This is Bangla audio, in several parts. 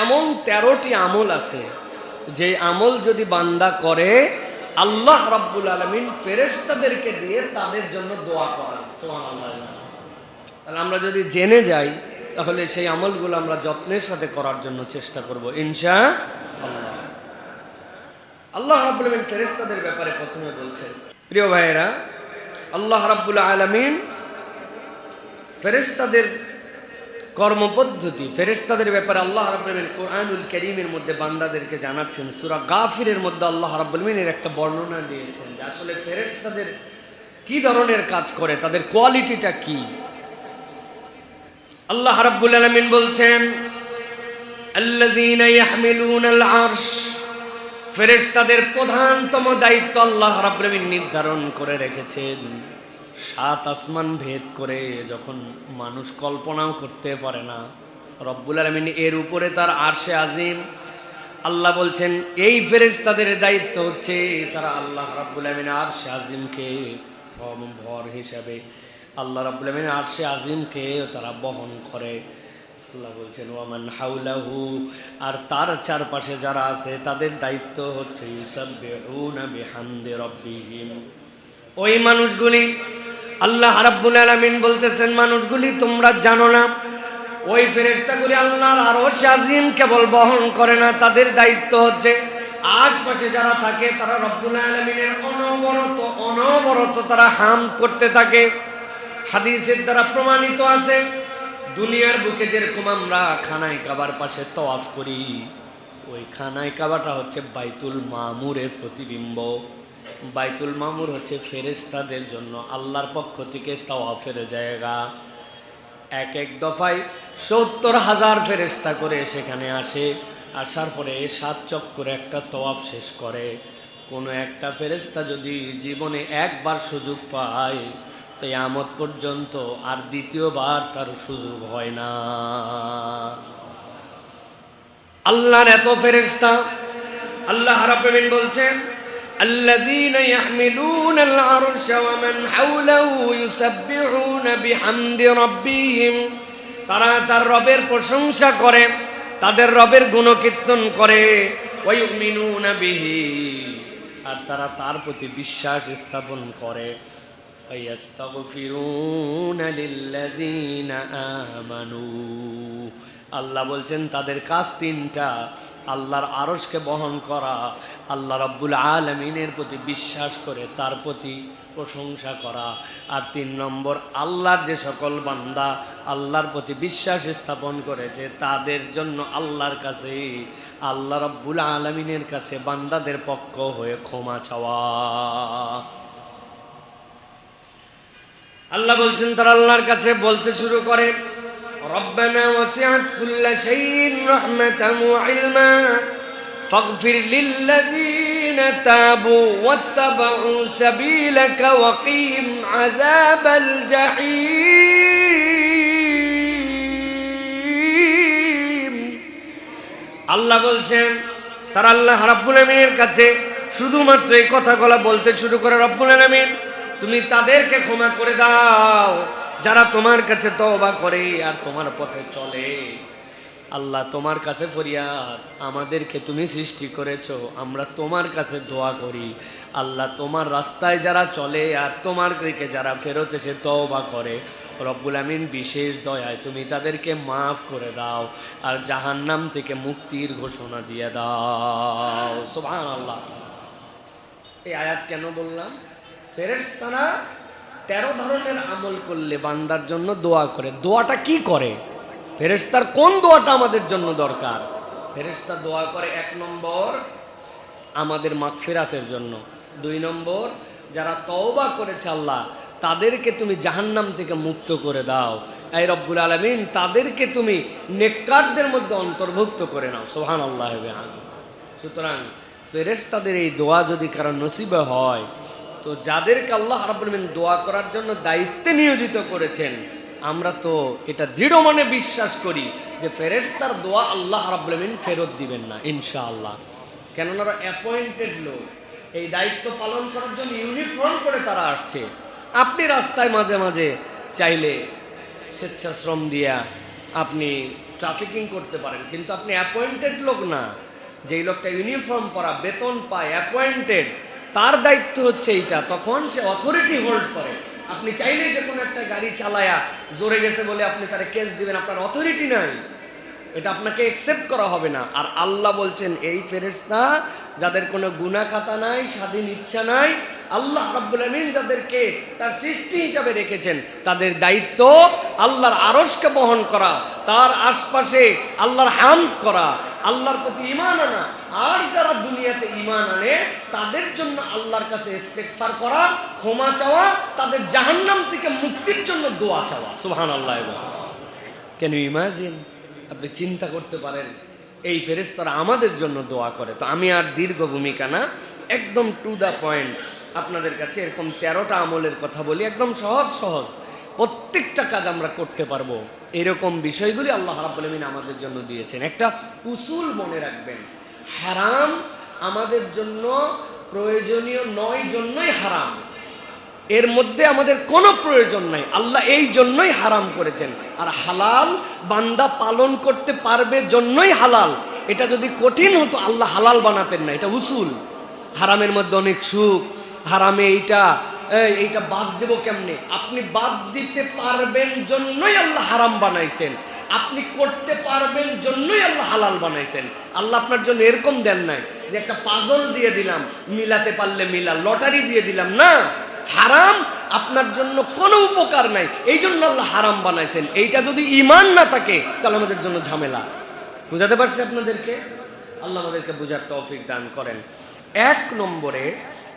এমন 13টি আমল আছে যে আমল যদি বান্দা করে আল্লাহ রাব্বুল আলামিন ফেরেশতাদেরকে দিয়ে তাদের জন্য দোয়া করান। সুবহানাল্লাহ। তাহলে আমরা যদি জেনে যাই তাহলে সেই আমলগুলো আমরা যত্নের সাথে করার জন্য চেষ্টা করব ইনশাআল্লাহ। আল্লাহ রাব্বুল আলামিন ফেরেশতাদের ব্যাপারে প্রথমে বলছেন, প্রিয় ভাইয়েরা, আল্লাহ রাব্বুল আলামিন ফেরেশতাদের কর্মপদ্ধতি, ফেরেশতাদের ব্যাপারে আল্লাহ রাব্বুল আলামিন কোরআনুল কারীমের মধ্যে বান্দাদেরকে জানাচ্ছেন। সূরা গাফিরের মধ্যে আল্লাহ রাব্বুল আলামিন এর একটা বর্ণনা দিয়েছেন যে আসলে ফেরেশতাদের কি ধরনের কাজ করে, তাদের কোয়ালিটিটা কি। আল্লাহ রাব্বুল আলামিন বলছেন, আল্লাযীনা ইয়াহমিলুনাল আরশ, ফেরেশতাদের প্রধানতম দায়িত্ব আল্লাহ রাব্বুল আলামিন নির্ধারণ করে রেখেছেন। 7 আসমান ভেদ করে যখন মানুষ কল্পনাও করতে পারে না, রব্বুল আলামিন এর উপরে তার আরশে আজিম। আল্লাহ বলছেন এই ফেরেশতাদের দায়িত্ব হচ্ছে তারা আল্লাহ রাব্বুল আলামিন আরশে আজিমকে ভর হিসাবে, আল্লাহ রাব্বুল আলামিন আরশে আজিমকে তারা বহন করে। আল্লাহ বলছেন ওয়ামান হাওলাহু, আর তার চারপাশে যারা আছে তাদের দায়িত্ব হচ্ছে ইউসাব্বিহুনা বিহামদি রাব্বিহিম। ওই মানুষগুলি, আল্লাহ রাব্বুল আলামিন বলতেছেন মানুষগুলি তোমরা জানো না, ওই ফেরেশতাগুলি আল্লাহর আরশ আজিম কেবল বহন করে না, তাদের দায়িত্ব হচ্ছে আশপাশে যারা থাকে তারা রব্বুল আলামিনের অনবরত তারা হামদ করতে থাকে। হাদিসের দ্বারা প্রমাণিত আছে, দুনিয়ার বুকে যেরকম আমরা খানায় কাবার পাশে তওয়াফ করি, ওই খানায় কাবাটা হচ্ছে বাইতুল মামুরের প্রতিবিম্ব। বাইতুল মামুর হচ্ছে ফেরেশতাদের জন্য আল্লাহর পক্ষ থেকে তাওয়াফের জায়গা। এক এক দফায় 70,000 ফেরেশতা করে সেখানে আসে। আসার পরে 7 চক্করে একটা তাওয়াফ শেষ করে। কোনো একটা ফেরেশতা যদি জীবনে একবার সুযোগ পায়, কিয়ামত পর্যন্ত আর দ্বিতীয়বার তার সুযোগ হয় না। আল্লাহর এত ফেরেশতা, আল্লাহ রাব্বুল আলামিন বলছেন আল্লাযীনা ইয়াহমিলুনাল আরশা ওয়া মান হাওলাহু ইউসাব্বিহুনা বিহামদি রাব্বিহিম, তারা তার রবের প্রশংসা করে, তাদের রবের গুণকীর্তন করে। ওয়া ইউমিনুনা বিহি, আর তারা তার প্রতি বিশ্বাস স্থাপন করে। ওয়া ইস্তাগফিরুনা লিল্লাযীনা আমানু, আল্লাহ বলছেন তাদের কাজ 3টা, আল্লাহর আরশকে বহন করা, আল্লাহ রাব্বুল আলামিনের প্রতি বিশ্বাস করে তার প্রতি প্রশংসা করা, আর 3 নম্বর আল্লাহর যে সকল বান্দা আল্লাহর প্রতি বিশ্বাস স্থাপন করেছে তাদের জন্য আল্লাহর কাছে, আল্লাহ রাব্বুল আলামিনের কাছে বান্দাদের পক্ষ হয়ে ক্ষমা চাওয়া। আল্লাহ বলছেন তারা আল্লাহর কাছে বলতে শুরু করে, রব্বানা ওয়াসিআত কুল্লা শাইইন রাহমাতান ওয়া ইলমা ফাগফির লিল্লাযীনা তাবু ওয়াত্তাবাউ সাবিলাকা ওয়া কিম আযাবাল জাহিম। আল্লাহ বলছেন তারা আল্লাহ রাব্বুল আলামিনের কাছে শুধুমাত্র এই কথাগুলো বলতে শুরু করে, রব্বুল আলামিন তুমি তাদেরকে ক্ষমা করে দাও যারা তোমার কাছে তওবা করে আর তোমার পথে চলে। আল্লাহ তোমার কাছে ফরিয়াদ, আমাদেরকে তুমি সৃষ্টি করেছো, আমরা তোমার কাছে দোয়া করি। আল্লাহ তোমার রাস্তায় যারা চলে আর তোমার দিকে যারা ফেরত এসে তওবা করে, রব্বুল আমিন বিশেষ দয়ায় তুমি তাদেরকে মাফ করে দাও আর জাহান্নাম থেকে মুক্তির ঘোষণা দিয়ে দাও। সুবহানাল্লাহ। এই আয়াত কেন বললাম? ফেরেশতারা 13 ধরনের আমল করলে বান্দার জন্য দোয়া করে। দোয়াটা কি করে? ফেরেশতার কোন দোয়াটা আমাদের জন্য দরকার? ফেরেশতা দোয়া করে 1 নম্বর আমাদের মাগফিরাতের জন্য, 2 নম্বর যারা তওবা করেছে আল্লাহ তাদেরকে তুমি জাহান্নাম থেকে মুক্ত করে দাও। এই রব্বুল আলামিন তাদেরকে তুমি নেককারদের মধ্যে অন্তর্ভুক্ত করে নাও। সুবহানাল্লাহ। সুতরাং ফেরেশতাদের এই দোয়া যদি কারো নসিবে হয়, তো যাদেরকে আল্লাহ রাব্বুল আলামিন দোয়া করার জন্য দায়িত্বে নিয়োজিত করেছেন, আমরা তো এটা দৃঢ় মনে বিশ্বাস করি যে ফেরেশতার দোয়া আল্লাহ রাব্বুল আলামিন ফেরত দিবেন না ইনশাআল্লাহ। কেননা অ্যাপয়েন্টেড লোক, এই দায়িত্ব পালন করার জন্য ইউনিফর্ম করে তারা আসছে। আপনি রাস্তায় মাঝে মাঝে চাইলে স্বেচ্ছাশ্রম দিয়া আপনি ট্রাফিকিং করতে পারেন, কিন্তু আপনি অ্যাপয়েন্টেড লোক না। যেই লোকটা ইউনিফর্ম পরা, বেতন পায়, অ্যাপয়েন্টেড, তার দায়িত্ব হচ্ছে এইটা, তখন সে অথরিটি হোল্ড করে। আপনি চাইলেই যে কোনো একটা গাড়ি চালায়া জোরে গেছে বলে আপনি তারা কেস দিবেন, আপনার অথরিটি নাই, এটা আপনাকে একসেপ্ট করা হবে না। আর আল্লাহ বলছেন এই ফেরেশতা যাদের কোনো গুনাহ খাতা নাই, স্বাধীন ইচ্ছা নাই, আল্লাহ রাব্বুল আমিন যাদেরকে তার সৃষ্টি হিসাবে রেখেছেন, তাদের দায়িত্ব আল্লাহর আরশকে বহন করা, তার আশপাশে আল্লাহর হামদ করা, আল্লাহর প্রতি ঈমান আনা। আর যারা দুনিয়াতে ঈমান আনে তাদের জন্য আল্লাহর কাছে ইস্তেগফার করা, ক্ষমা চাওয়া, তাদের জাহান্নাম থেকে মুক্তির জন্য দোয়া চাওয়া। সুবহানাল্লাহ। Can you imagine? আপনি চিন্তা করতে পারেন এই ফেরেশতারা আমাদের জন্য দোয়া করে। তো আমি আর দীর্ঘ ভূমিকা না, একদম টু দ্য পয়েন্ট আপনাদের কাছে এরকম 13টা আমলের কথা বলি, একদম সহজ সহজ, প্রত্যেকটা কাজ আমরা করতে পারবো, এরকম বিষয়গুলি আল্লাহ রাব্বুল আমিন আমাদের জন্য দিয়েছেন। একটা উসুল মনে রাখবেন, হারাম আমাদের জন্য প্রয়োজনীয় নয় জন্যই হারাম, এর মধ্যে আমাদের কোনো প্রয়োজন নাই, আল্লাহ এই জন্যই হারাম করেছেন। আর হালাল বান্দা পালন করতে পারবে জন্যই হালাল। এটা যদি কঠিন হতো আল্লাহ হালাল বানাতেন না, এটা উসুল। হারামের মধ্যে অনেক সুখ, হারামে এইটা বাদ দেব কেমনে, আপনি বাদ দিতে পারবেন জন্যই আল্লাহ হারাম বানাইছেন, আপনি করতে পারবেন জন্যই আল্লাহ হালাল বানাইছেন। আল্লাহ আপনার জন্য এরকম দেন নাই যে একটা পাজল দিয়ে দিলাম, মিলাতে পারলে মিলা, লটারি দিয়ে দিলাম, না। হারাম আপনার জন্য কোনো উপকার নাই, এই জন্য আল্লাহ হারাম বানাইছেন। এইটা যদি ঈমান না থাকে তাহলে আমাদের জন্য ঝামেলা। বুঝাতে পারছি আপনাদেরকে? আল্লাহ আমাদেরকে বুঝার তৌফিক দান করেন। 1 নম্বরে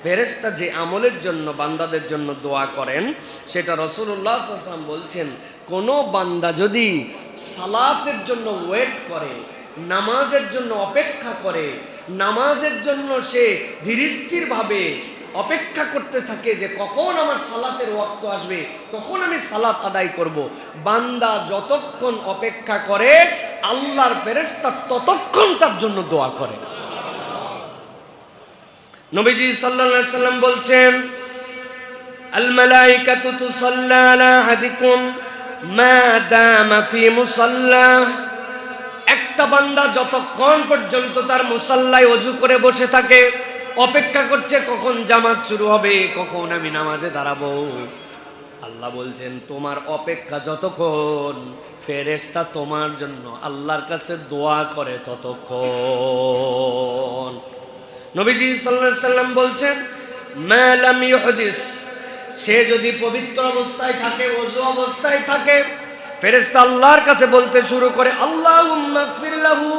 ফেরেশতা যে আমলের জন্য বান্দাদের জন্য দোয়া করেন, সেটা রাসূলুল্লাহ সাল্লাল্লাহু আলাইহি ওয়াসাল্লাম বলছেন, কোনো বান্দা যদি সালাতের জন্য ওয়েট করে, নামাজের জন্য অপেক্ষা করে, নামাজের জন্য সে ধীরস্থিরভাবে অপেক্ষা করতে থাকে যে কখন আমার সালাতের ওয়াক্ত আসবে, কখন আমি সালাত আদায় করব, বান্দা যতক্ষণ অপেক্ষা করে আল্লাহর ফেরেশতা ততক্ষণ তার জন্য দোয়া করে। নবীজি সাল্লাল্লাহু আলাইহি সাল্লাম বলছেন, আল মালাইকাতু তুসাল্লি আলা আহাদিকুম মা দামা ফি মুসাল্লাহ। একটা বান্দা যতক্ষণ পর্যন্ত তার মুসাল্লায় ওযু করে বসে থাকে, অপেক্ষা করছে কখন জামাত শুরু হবে, কখন আমি নামাজে দাঁড়াবো, আল্লাহ বলছেন তোমার অপেক্ষা যতক্ষণ, ফেরেশতা তোমার জন্য আল্লাহর কাছে দোয়া করে ততক্ষণ। নবীজি সাল্লাল্লাহু আলাইহি সাল্লাম বলছেন, মা লাম ইউহদিস, সে যদি পবিত্র অবস্থায় থাকে, ওযু অবস্থায় থাকে, ফেরেশতা আল্লাহর কাছে বলতে শুরু করে, আল্লাহুম্মা গফির লাহু,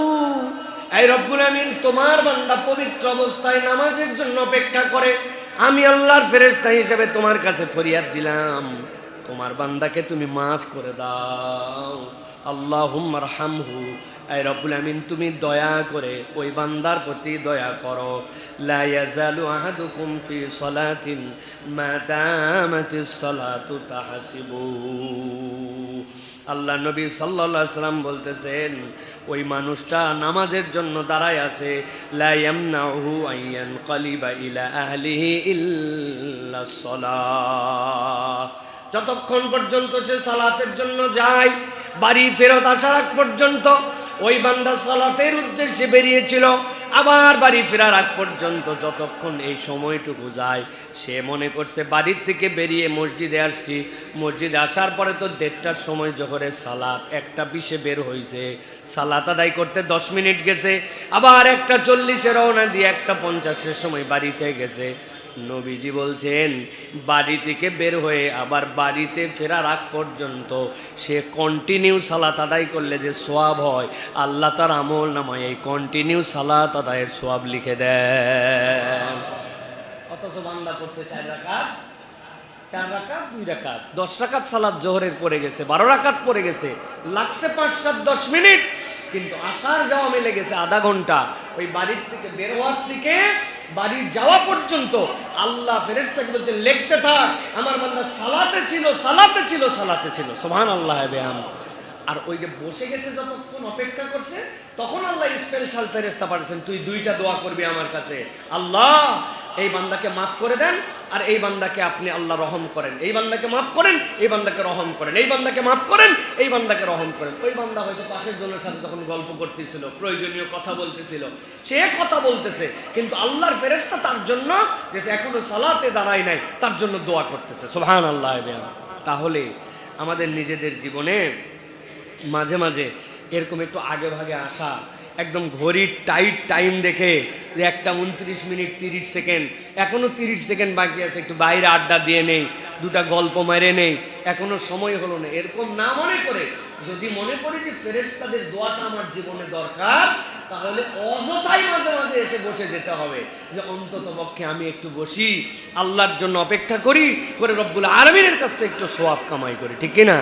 এই রব্বুল আমিন তোমার বান্দা পবিত্র অবস্থায় নামাজের জন্য অপেক্ষা করে, আমি আল্লাহর ফেরেশতা হিসেবে তোমার কাছে ফরিয়াদ দিলাম, তোমার বান্দাকে তুমি মাফ করে দাও। আল্লাহুম্মা রহমহু, এই রব্বুল আমিন তুমি দয়া করে ওই বান্দার প্রতি দয়া করো। লা ইয়াজালু আহাদুকুম ফি সালাতিন মা দামাতিস সালাতু তাহসিবু। আল্লাহ নবী সাল্লাল্লাহু আলাইহি সাল্লাম বলতেছেন, ওই মানুষটা নামাজের জন্য দাঁড়ায় আছে, লা ইয়ামনাহু আইয়ান কালিবা ইলা আহলিহি ইল্লা সালাহ, যতক্ষণ পর্যন্ত সে সালাতের জন্য যায়, বাড়ি ফেরত আসার আগ পর্যন্ত, ওই বান্দা সালাতের উদ্দেশ্যে বেরিয়েছিল, আবার বাড়ি ফেরার আগ পর্যন্ত যতক্ষণ এই সময়টুকু যায়, সে মনে করছে বাড়ির থেকে বেরিয়ে মসজিদে আসছি, মসজিদে আসার পরে তো 1:30টার সময় জোহরের সালাত, 1:20 বের হয়েছে, সালাত আদায় করতে 10 মিনিট গেছে, আবার 1:40 রওনা দিয়ে 1:50 সময় বাড়িতে গেছে। নবীজি বলছেন, বাড়ি থেকে বের হয়ে আবার বাড়িতে ফেরার আগ পর্যন্ত সে কন্টিনিউ সালাত আদায় করলে যে সওয়াব হয়, আল্লাহ তার আমল নামায় এই কন্টিনিউ সালাত আদায়ের সওয়াব লিখে দেন। অথচ বান্দা করছে 4 রাকাত, 2 রাকাত, 10 রাকাত সালাত জোহরের পড়ে গেছে, 12 রাকাত পড়ে গেছে, লাগছে 5-7-10 মিনিট, কিন্তু আসার যাওয়া মিলে গেছে আধা ঘন্টা। ওই বাড়ির থেকে বের হওয়ার থেকে বাড়ি যাওয়া পর্যন্ত আল্লাহ ফেরেশতাকে বলছেন, লিখতে থাক, আমার বান্দা সালাতে ছিল, সালাতে ছিল, সালাতে ছিল। সুবহানাল্লাহ বিহাম। আর ওই যে বসে গেছে যতক্ষণ অপেক্ষা করছে, তখন আল্লাহ স্পেশাল ফেরেশতা পাঠিয়েছেন, তুই 2টা দোয়া করবি আমার কাছে, আল্লাহ এই বান্দাকে মাফ করে দেন, আর এই বান্দাকে আপনি আল্লাহ রহম করেন, এই বান্দাকে মাফ করেন, এই বান্দাকে রহম করেন, এই বান্দাকে মাফ করেন, এই বান্দাকে রহম করেন। ওই বান্দা হয়তো পাশের জনের সাথে তখন গল্প করতেছিল, প্রয়োজনীয় কথা বলতেছিল, সে কথা বলতেছে, কিন্তু আল্লাহর ফেরেশতা তার জন্য, যে এখনো সালাতে দাঁড়ায় নাই, তার জন্য দোয়া করতেছে। সুবহানাল্লাহ। তাহলে আমাদের নিজেদের জীবনে মাঝে মাঝে এরকম একটু আগে ভাগে আসা, একদম ঘড়ির টাইট টাইম দেখে যে 1:29 মিনিট 30 সেকেন্ড, এখনো 30 সেকেন্ড বাকি আছে, একটু বাইরে আড্ডা দিয়ে নেই, দুটা গল্প মেরে নেই, এখনো সময় হলো না, এরকম না মনে করে যদি মনে করি যে ফেরেশতাদের দোয়াটা আমার জীবনে দরকার, তাহলে অযথাই মাঝে মাঝে এসে বসে যেতে হবে, যে অন্তত পক্ষে আমি একটু বসি, আল্লাহর জন্য অপেক্ষা করি, করে রব্বুল আলামিনের কাছ থেকে একটু সওয়াব কামাই করি, ঠিক কিনা?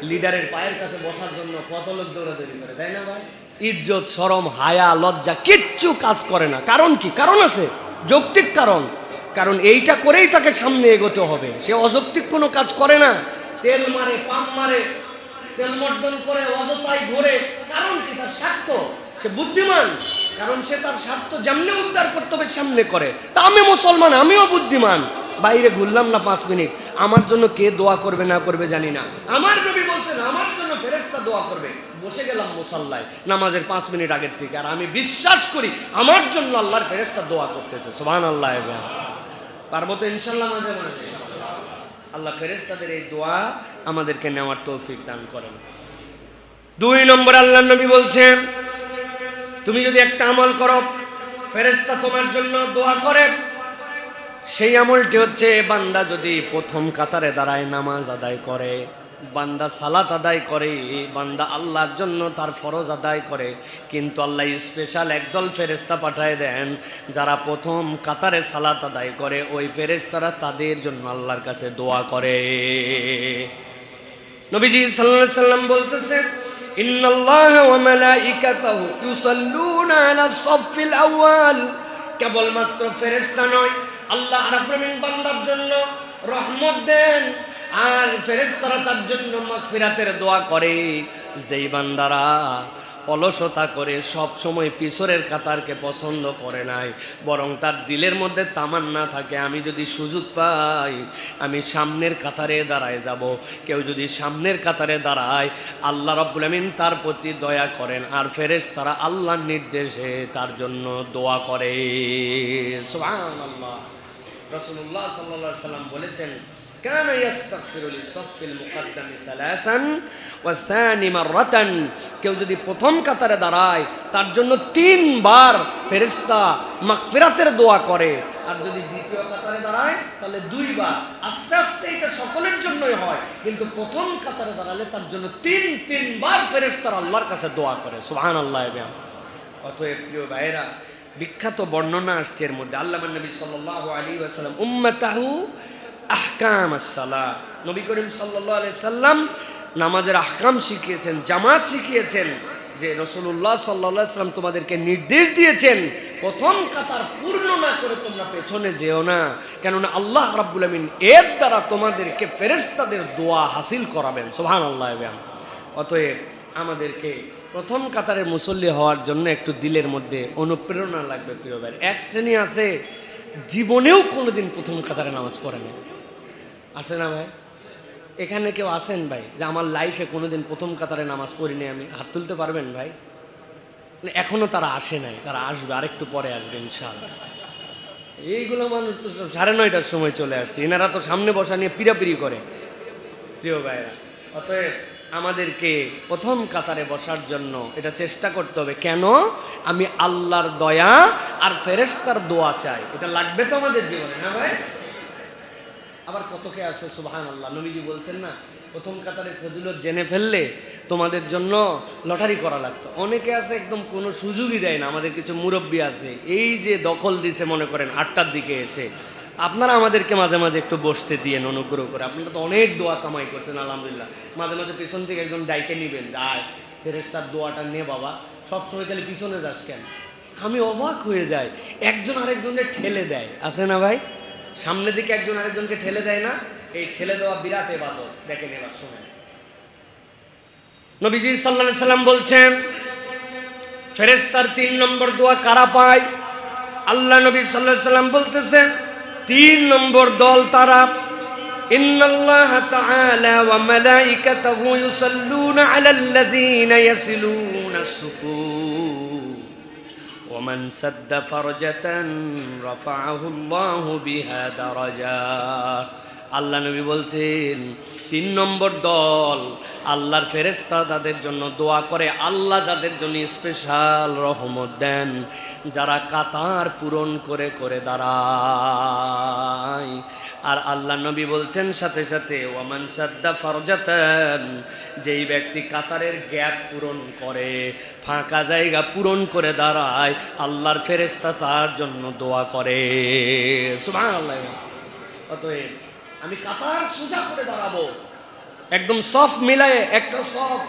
লিডারের পায়ের কাছে বসার জন্য কত লোক দৌড়াদৌড়ি করে, তাই না ভাই? ইজ্জত, শরম, হায়া, লজ্জা কিচ্ছু কাজ করে না। কারণ কি? কারণ আছে, যৌক্তিক কারণ। কারণ এইটা করেই তাকে সামনে এগোতে হবে, সে অযৌক্তিক কোনো কাজ করে না। তেল মারে, পাম্প মারে, তেল মর্দন করে, অযথাই ঘোরে, কারণ কি? তার স্বার্থ। সে বুদ্ধিমান, কারণ সে তার স্বার্থ যেমনি উদ্ধার করতে হবে সামনে করে। তা আমি মুসলমান, আমিও বুদ্ধিমান, বাইরে ঘুরলাম না 5 মিনিট, আমার জন্য কে দোয়া করবে না করবে জানি না, আমার নবী বলছেন আমার জন্য ফেরেশতা দোয়া করবে, বসে গেলাম মুসাল্লায় নামাজের 5 মিনিট আগের থেকে, আর আমি বিশ্বাস করি আমার জন্য আল্লাহর ফেরেশতা দোয়া করতেছে। সুবহানাল্লাহ। পারবো তো ইনশাআল্লাহ মাঝে মাঝে। আল্লাহ ফেরেশতাদের এই দোয়া আমাদেরকে নেওয়ার তৌফিক দান করেন। 2 নম্বর, আল্লাহর নবী বলছেন তুমি যদি একটা আমল করো, ফেরেশতা তোমার জন্য দোয়া করে, সেই আমলটি হচ্ছে বান্দা যদি প্রথম কাতারে দাঁড়ায় নামাজ আদায় করে, বান্দা সালাত আদায় করে, বান্দা আল্লাহর জন্য তার ফরজ আদায় করে, কিন্তু আল্লাহ স্পেশাল একদল ফেরেশতা পাঠায় দেন যারা প্রথম কাতারে সালাত আদায় করে, ওই ফেরেশতারা তাদের জন্য আল্লাহর কাছে দোয়া করে। নবীজি সাল্লাল্লাহু আলাইহি সাল্লাম বলতেছেন ইন্নাল্লাহা ওয়া মালাইকাতাহু ইউসাল্লুনা আলাস সাফফিল আউয়াল। কেবলমাত্র ফেরেশতা নয়, আল্লাহ রাব্বুল আলামিন বান্দার জন্য রহমত দেন, আর ফেরেশতারা তার জন্য মাগফিরাতের দোয়া করে। যেই বান্দারা অলসতা করে সব সময় পিছনের কাতারকে পছন্দ করে নাই, বরং তার দিলের মধ্যে তামান্না থাকে আমি যদি সুযোগ পাই আমি সামনের কাতারে দাঁড়ায় যাব। কেউ যদি সামনের কাতারে দাঁড়ায়, আল্লাহ রাব্বুল আমিন তার প্রতি দয়া করেন, আর ফেরেশতারা আল্লাহর নির্দেশে তার জন্য দোয়া করে। সুবহানাল্লাহ। রাসূলুল্লাহ সাল্লাল্লাহু আলাইহি সাল্লাম বলেছেন কানা ইস্তাগফিরু লিস-সাফফিল মুকাদ্দামি 3 ওয়া সানি মাররাতান। কেউ যদি প্রথম কাতারে দাঁড়ায় তার জন্য 3 বার ফেরেশতা মাগফিরাতের দোয়া করে, আর যদি দ্বিতীয় কাতারে দাঁড়ায় তাহলে 2 বার। আস্তে আস্তে এটা সকলের জন্যই হয়, কিন্তু প্রথম কাতারে দাঁড়ালে তার জন্য 3 বার ফেরেশতারা আল্লাহর কাছে দোয়া করে। সুবহানাল্লাহ। অতএব প্রিয় ভাইরা, বিখ্যাত বর্ণনা আসছে এর মধ্যে, আল্লামা নবী সাল্লাল্লাহু আলাইহি ওয়াসাল্লাম উম্মাতাহু আহকাম আস-সালাহ, নবী করিম সাল্লাল্লাহু আলাইহি সাল্লাম নামাজের আহকাম শিখিয়েছেন, জামাত শিখিয়েছেন, যে রাসূলুল্লাহ সাল্লাল্লাহু আলাইহি সাল্লাম তোমাদেরকে নির্দেশ দিয়েছেন প্রথম কাতার পূর্ণ না করে তোমরা পেছনে যেও না, কেননা আল্লাহ রাব্বুল আমিন এর দ্বারা তোমাদেরকে ফেরেশতাদের দোয়া হাসিল করাবেন। সুবহানাল্লাহ। অতএব আমাদেরকে প্রথম কাতারের মুসল্লি হওয়ার জন্য একটু দিলের মধ্যে অনুপ্রেরণা লাগবে। প্রিয় ভাই, এক শ্রেণী আছে জীবনেও কোনোদিন প্রথম কাতারে নামাজ পড়ে না, আছে না ভাই? এখানে কেউ আছেন ভাই যে আমার লাইফে কোনোদিন প্রথম কাতারে নামাজ পড়িনি? আমি হাত তুলতে পারবেন ভাই? এখনো তারা আসে নাই, তারা আসবে, আরেকটু পরে আসবে ইনশাআল্লাহ। এইগুলো মানুষ তো 9:30টার সময় চলে আসছে, এনারা তো সামনে বসা নিয়ে পিরাপিরি করে। প্রিয় ভাইরা, অতএব আমাদেরকে প্রথম কাতারে বসার জন্য এটা চেষ্টা করতে হবে। কেন? আমি আল্লাহর দয়া আর ফেরেশতার দোয়া চাই, এটা লাগবে তো আমাদের জীবনে, না ভাই? আবার কতকে আছে সুবহানাল্লাহ, নবীজি বলছেন না প্রথম কাতারে ফজিলত জেনে ফেললে তোমাদের জন্য লটারি করা লাগতো। অনেকে আছে একদম কোনো সুযোগই দেয় না। আমাদের কিছু মুরব্বী আছে, এই যে দখল দিছে মনে করেন 8টার দিকে এসে, আপনারা আমাদেরকে মাঝে মাঝে একটু বসতে দিয়েন অনুগ্রহ করে। আপনারা তো অনেক দোয়া কামাই করছেন আলহামদুলিল্লাহ, মাঝে মাঝে পিছন থেকে একজন ডাইকে নিবেন, আয় ফেরেশতার দোয়াটা নে বাবা, সবসময় তাহলে পিছনে যাস কেন? আমি অবাক হয়ে যাই, একজন আরেকজনের ঠেলে দেয়, আছে না ভাই? সামনের দিকে একজন আরেকজনকে ঠেলে দেয় না? এই ঠেলে দেওয়া বিরাট ইবাদত। দেখেন এবার শুনেন, নবীজি সাল্লাল্লাহু আলাইহি সাল্লাম বলছেন ফেরেশতার 3 নম্বর দোয়া কারা পায়? আল্লাহ নবী সাল্লাল্লাহু আলাইহি সাল্লাম বলতেছেন তিন নম্বর দল তারা, ইন্নাল্লাহ তাআলা ওয়া মালাইকাতাহু ইউসাল্লুনা আলাল্লাযীনা ইয়াসিলুনাস সুফুফ ওয়া মান সাদ্দা ফারজাতান রাফাআহুল্লাহু বিহা দারাজাত। আল্লাহ নবী বলছেন তিন নম্বর দল, আল্লাহর ফেরেশতা তাদের জন্য দোয়া করে, আল্লাহ যাদের জন্য স্পেশাল রহমত দেন, যারা কাতার পূরণ করে করে দাঁড়ায়। আর আল্লাহ নবী বলছেন সাথে সাথে ওয়ামান সাদ্দা ফারজাতান, যেই ব্যক্তি কাতারের গ্যাপ পূরণ করে, ফাঁকা জায়গা পূরণ করে দাঁড়ায়, আল্লাহর ফেরেশতা তার জন্য দোয়া করে। সুবহানাল্লাহ। অতএব আমি কাতার সোজা করে দাঁড়াবো, একদম সফ মিলায়ে, একটা সফ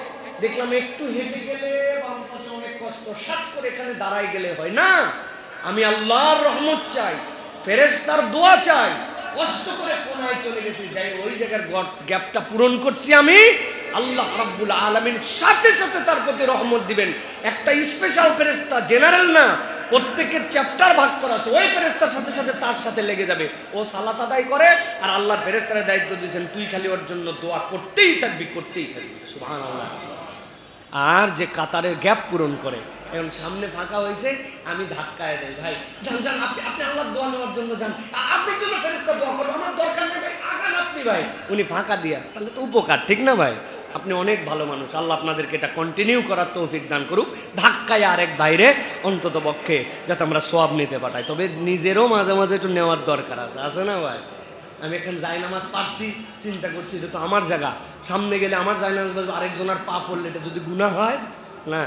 দেখলাম একটু হেঁটে গেলে বাম পাশে অনেক কষ্ট, শাট করে এখানে দাঁড়াই গেলে হয় না। আমি আল্লাহর রহমত চাই, ফেরেশতার দোয়া চাই, কষ্ট করে কোনায় চলে গেছি, যাই ওই জায়গার গ্যাপটা পূরণ করছি আমি, আল্লাহ রাব্বুল আলামিন সাথে সাথে তার প্রতি রহমত দিবেন। একটা স্পেশাল ফেরেশতা, জেনারেল না, প্রত্যেকের চ্যাপ্টার ভাগ করা আছে, ওই ফেরেশতার সাথে সাথে তার সাথে লেগে যাবে, ও সালাত আদায় করে, আর আল্লাহর ফেরেশতারা দায়িত্ব দিয়েছেন তুই খালি ওর জন্য দোয়া করতেই থাকবি, করতেই থাকবি। সুবহানাল্লাহ। আর যে কাতারের গ্যাপ পূরণ করে, এখন সামনে ফাঁকা হয়েছে, আমি ধাক্কায় দেই, ভাই যান যান, আপনি আল্লাহর দোয়া নেওয়ার জন্য যান, আপনার জন্য ফেরেশতা দোয়া করবে, আমার দরকার নেই ভাই, আগান আপনি ভাই। উনি ফাঁকা দিয়া, তাহলে তো উপকার, ঠিক না ভাই? আপনি অনেক ভালো মানুষ, আল্লাহ আপনাদেরকে এটা কন্টিনিউ করার তৌফিক দান করুক। ধাক্কায় আরেক বাইরে অন্তত পক্ষে যাতে আমরা সওয়াব নিতে পাঠাই, তবে নিজেরও মাঝে মাঝে একটু নেওয়ার দরকার আছে না ভাই? আমি এখন জায়নামাজ পারছি, চিন্তা করছি এটা তো আমার জায়গা, সামনে গেলে আমার জায়নামাজ আরেকজনের পা পড়লে এটা যদি গুনাহ হয় না,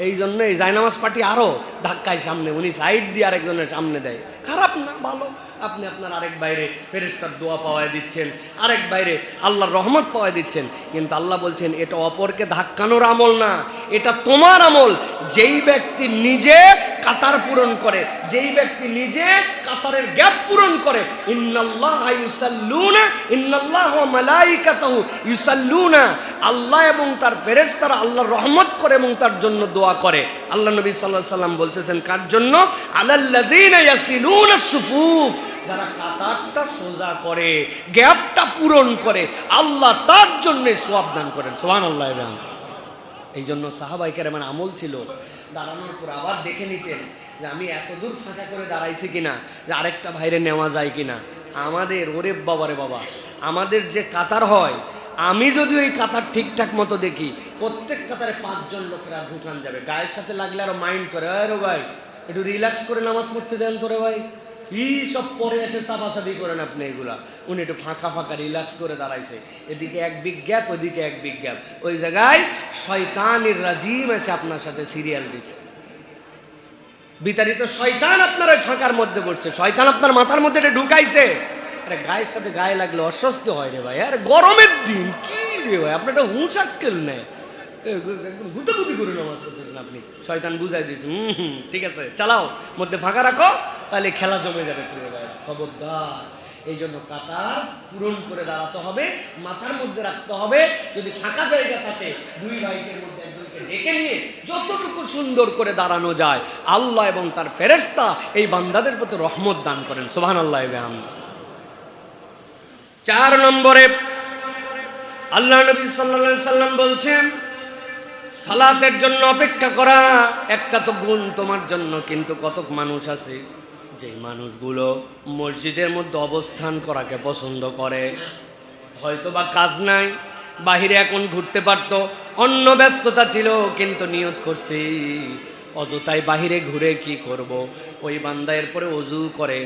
এই জন্য এই জায়নামাজ পার্টি আরো ধাক্কায় সামনে, উনি সাইড দিয়ে আরেকজনের সামনে দেয়, খারাপ না, ভালো। আপনি আপনার আরেক বাইরে ফেরেশতার দোয়া পাওয়ায় দিচ্ছেন, আরেক বাইরে আল্লাহর রহমত পাওয়ায় দিচ্ছেন, কিন্তু আল্লাহ বলছেন এটা অপরকে ধাক্কানোর আমল না, এটা তোমার আমল। যেই ব্যক্তি নিজে কাতার পূরণ করে, যেই ব্যক্তি নিজে কাতারের গ্যাপ পূরণ করে, ইন্নাল্লাহা ইউসাল্লুনা, ইন্নাল্লাহা ওয়া মালাইকাতাহু ইউসাল্লুনা, আল্লাহ এবং তার ফেরেশতারা আল্লাহর রহমত করে এবং তার জন্য দোয়া করে। আল্লাহ নবী সাল্লাল্লাহু আলাইহি সাল্লাম বলতেছেন কার জন্য? আলাল্লাযীনা ইয়াসিলুনাস সুফুফ, যারা কাতারটা সোজা করে, গ্যাপটা পূরণ করে, আল্লাহ তার জন্য সওয়াব দান করেন। সুবহানাল্লাহ। এই জন্য সাহাবায়ে কেরামের আমল ছিল দাঁড়ানোর পর আবার দেখে নিতেন যে আমি এত দূর ফাঁকা করে দাঁড়াইছি কিনা, যে আরেকটা বাইরে নেওয়া যায় কিনা। আমাদের ওরে বাবারে বাবা, আমাদের যে কাতার হয়, আমি যদি ওই কাতার ঠিকঠাক মতো দেখি, প্রত্যেক কাতারে 5 জন লোকেরা ঢুকান যাবে, গায়ের সাথে লাগলে আরো মাইন্ড করে, আরে ভাই একটু রিল্যাক্স করে নামাজ পড়তে দেন তোরে ভাই, কি সব পরে এসে চাপাচাপি করেন আপনি এগুলা। উনি একটু ফাঁকা ফাঁকা রিল্যাক্স করে দাঁড়াইছে, এদিকে এক বিগ গ্যাপ, ওইদিকে এক বিগ গ্যাপ, ওই জায়গায় শয়তানির রাজিম এসে আপনার সাথে সিরিয়াল দিছে। বিতাড়িত শয়তান আপনার ওই ফাঁকার মধ্যে বসছে, শয়তান আপনার মাথার মধ্যে এটা ঢুকাইছে। আরে গায়ের সাথে গায়ে লাগলে অস্বস্তি হয় রে ভাই, আরে গরমের দিন কি রে ভাই, আপনার একটা হুঁশ আক্কেল নেই, একদম হুতাহুতি করে নামাজ পড়তেছেন আপনি। শয়তান বুঝাই দিয়েছে, ঠিক আছে চালাও, মধ্যে ফাঁকা রাখো, তাহলে খেলা জমে যাবে। খবরদার। এই জন্য কাতার পূরণ করে দাঁড়াতে হবে, মাথার মধ্যে রাখতে হবে। যদি ফাঁকা জায়গা থাকে, দুই ভাইয়ের মধ্যে একজনকে ডেকে নিয়ে যতটুকু সুন্দর করে দাঁড়ানো যায়, আল্লাহ এবং তার ফেরেশতা এই বান্দাদের প্রতি রহমত দান করেন। সুবহানাল্লাহ। 4 নম্বরে আল্লাহ নবী সাল্লাল্লাহু আলাইহি সাল্লাম বলছেন সালাতের জন্য অপেক্ষা করা একটা তো গুণ তোমার জন্য, কিন্তু কতক মানুষ আছে যে মানুষগুলো মসজিদের মধ্যে অবস্থান করাকে পছন্দ করে, হয়তো বা কাজ নাই, বাহিরে এখন ঘুরতে পারতো, অন্য ব্যস্ততা ছিল, কিন্তু নিয়ত করছি অযথাই বাহিরে ঘুরে কি করব। ওই বান্দা এরপরে অজু করে,